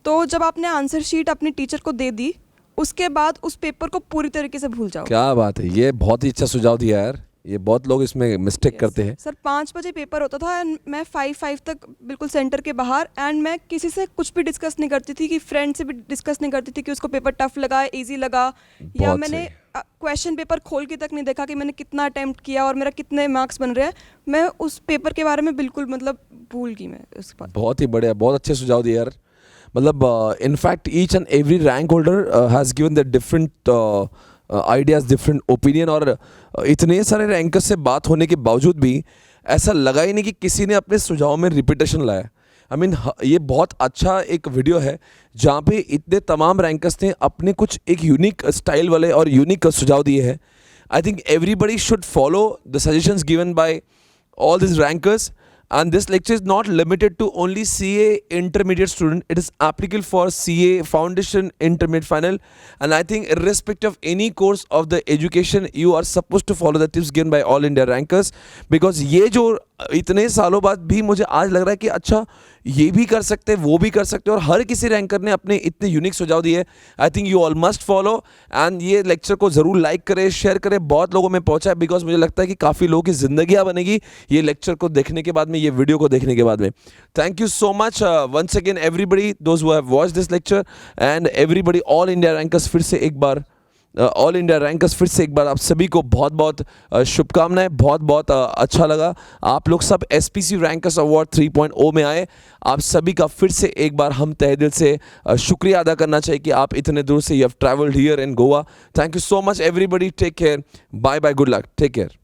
तो जब आपने आंसर शीट अपनी टीचर को दे दी उसके बाद उस पेपर को पूरी तरीके से भूल जाओ। क्या बात है, ये बहुत ही अच्छा सुझाव दिया यार। ये बहुत लोग इसमें मिस्टेक करते हैं। सर 5 बजे पेपर होता था एंड मैं 5 तक बिल्कुल सेंटर के बाहर, एंड मैं किसी से कुछ भी डिस्कस नहीं करती थी, कि फ्रेंड से भी डिस्कस नहीं करती थी कि उसको पेपर टफ लगा, इजी लगा, या मैंने क्वेश्चन पेपर खोल के तक नहीं देखा कि मैंने कितना अटेम्प्ट किया और मेरा कितने मार्क्स बन रहे हैं। मैं उस पेपर के बारे में बिल्कुल मतलब भूल गई मैं उस पर। बहुत ही बढ़िया, बहुत अच्छे सुझाव दिए यार। मतलब in fact each and every rank holder has given the different ideas, different opinion. और इतने सारे रैंकर्स से बात होने के बावजूद भी ऐसा लगा ही नहीं कि किसी ने अपने सुझाव में रिपीटेशन लाया। आई मीन ये बहुत अच्छा एक वीडियो है जहाँ पे इतने तमाम रैंकर्स ने अपने कुछ एक यूनिक स्टाइल वाले और यूनिक सुझाव दिए हैं। I think everybody should follow the suggestions given by all these rankers, and this lecture is not limited to only CA intermediate student. It is applicable for CA foundation, intermediate, final, and I think irrespective of any course of the education you are supposed to follow the tips given by all India rankers, because ये जो इतने सालों बाद भी मुझे आज लग रहा है कि अच्छा ये भी कर सकते हैं, वो भी कर सकते हैं, और हर किसी रैंकर ने अपने इतने यूनिक सुझाव दिए। I think you all must follow, and ये लेक्चर को ज़रूर लाइक करें, शेयर करें, बहुत लोगों में पहुंचा है, बिकॉज मुझे लगता है कि काफ़ी लोगों की ज़िंदगियाँ बनेगी ये लेक्चर को देखने के बाद में, ये वीडियो को देखने के बाद में। Thank you so much once again everybody those who have watched this lecture, and everybody all India rankers फिर से एक बार ऑल इंडिया रैंकर्स फिर से एक बार आप सभी को बहुत बहुत शुभकामनाएं। बहुत बहुत अच्छा लगा आप लोग सब एसपीसी रैंकर्स अवार्ड 3.0 में आए। आप सभी का फिर से एक बार हम तहे दिल से शुक्रिया अदा करना चाहिए कि आप इतने दूर से you have travelled here in Goa. Thank you so much everybody, take care, bye bye, good luck, take care.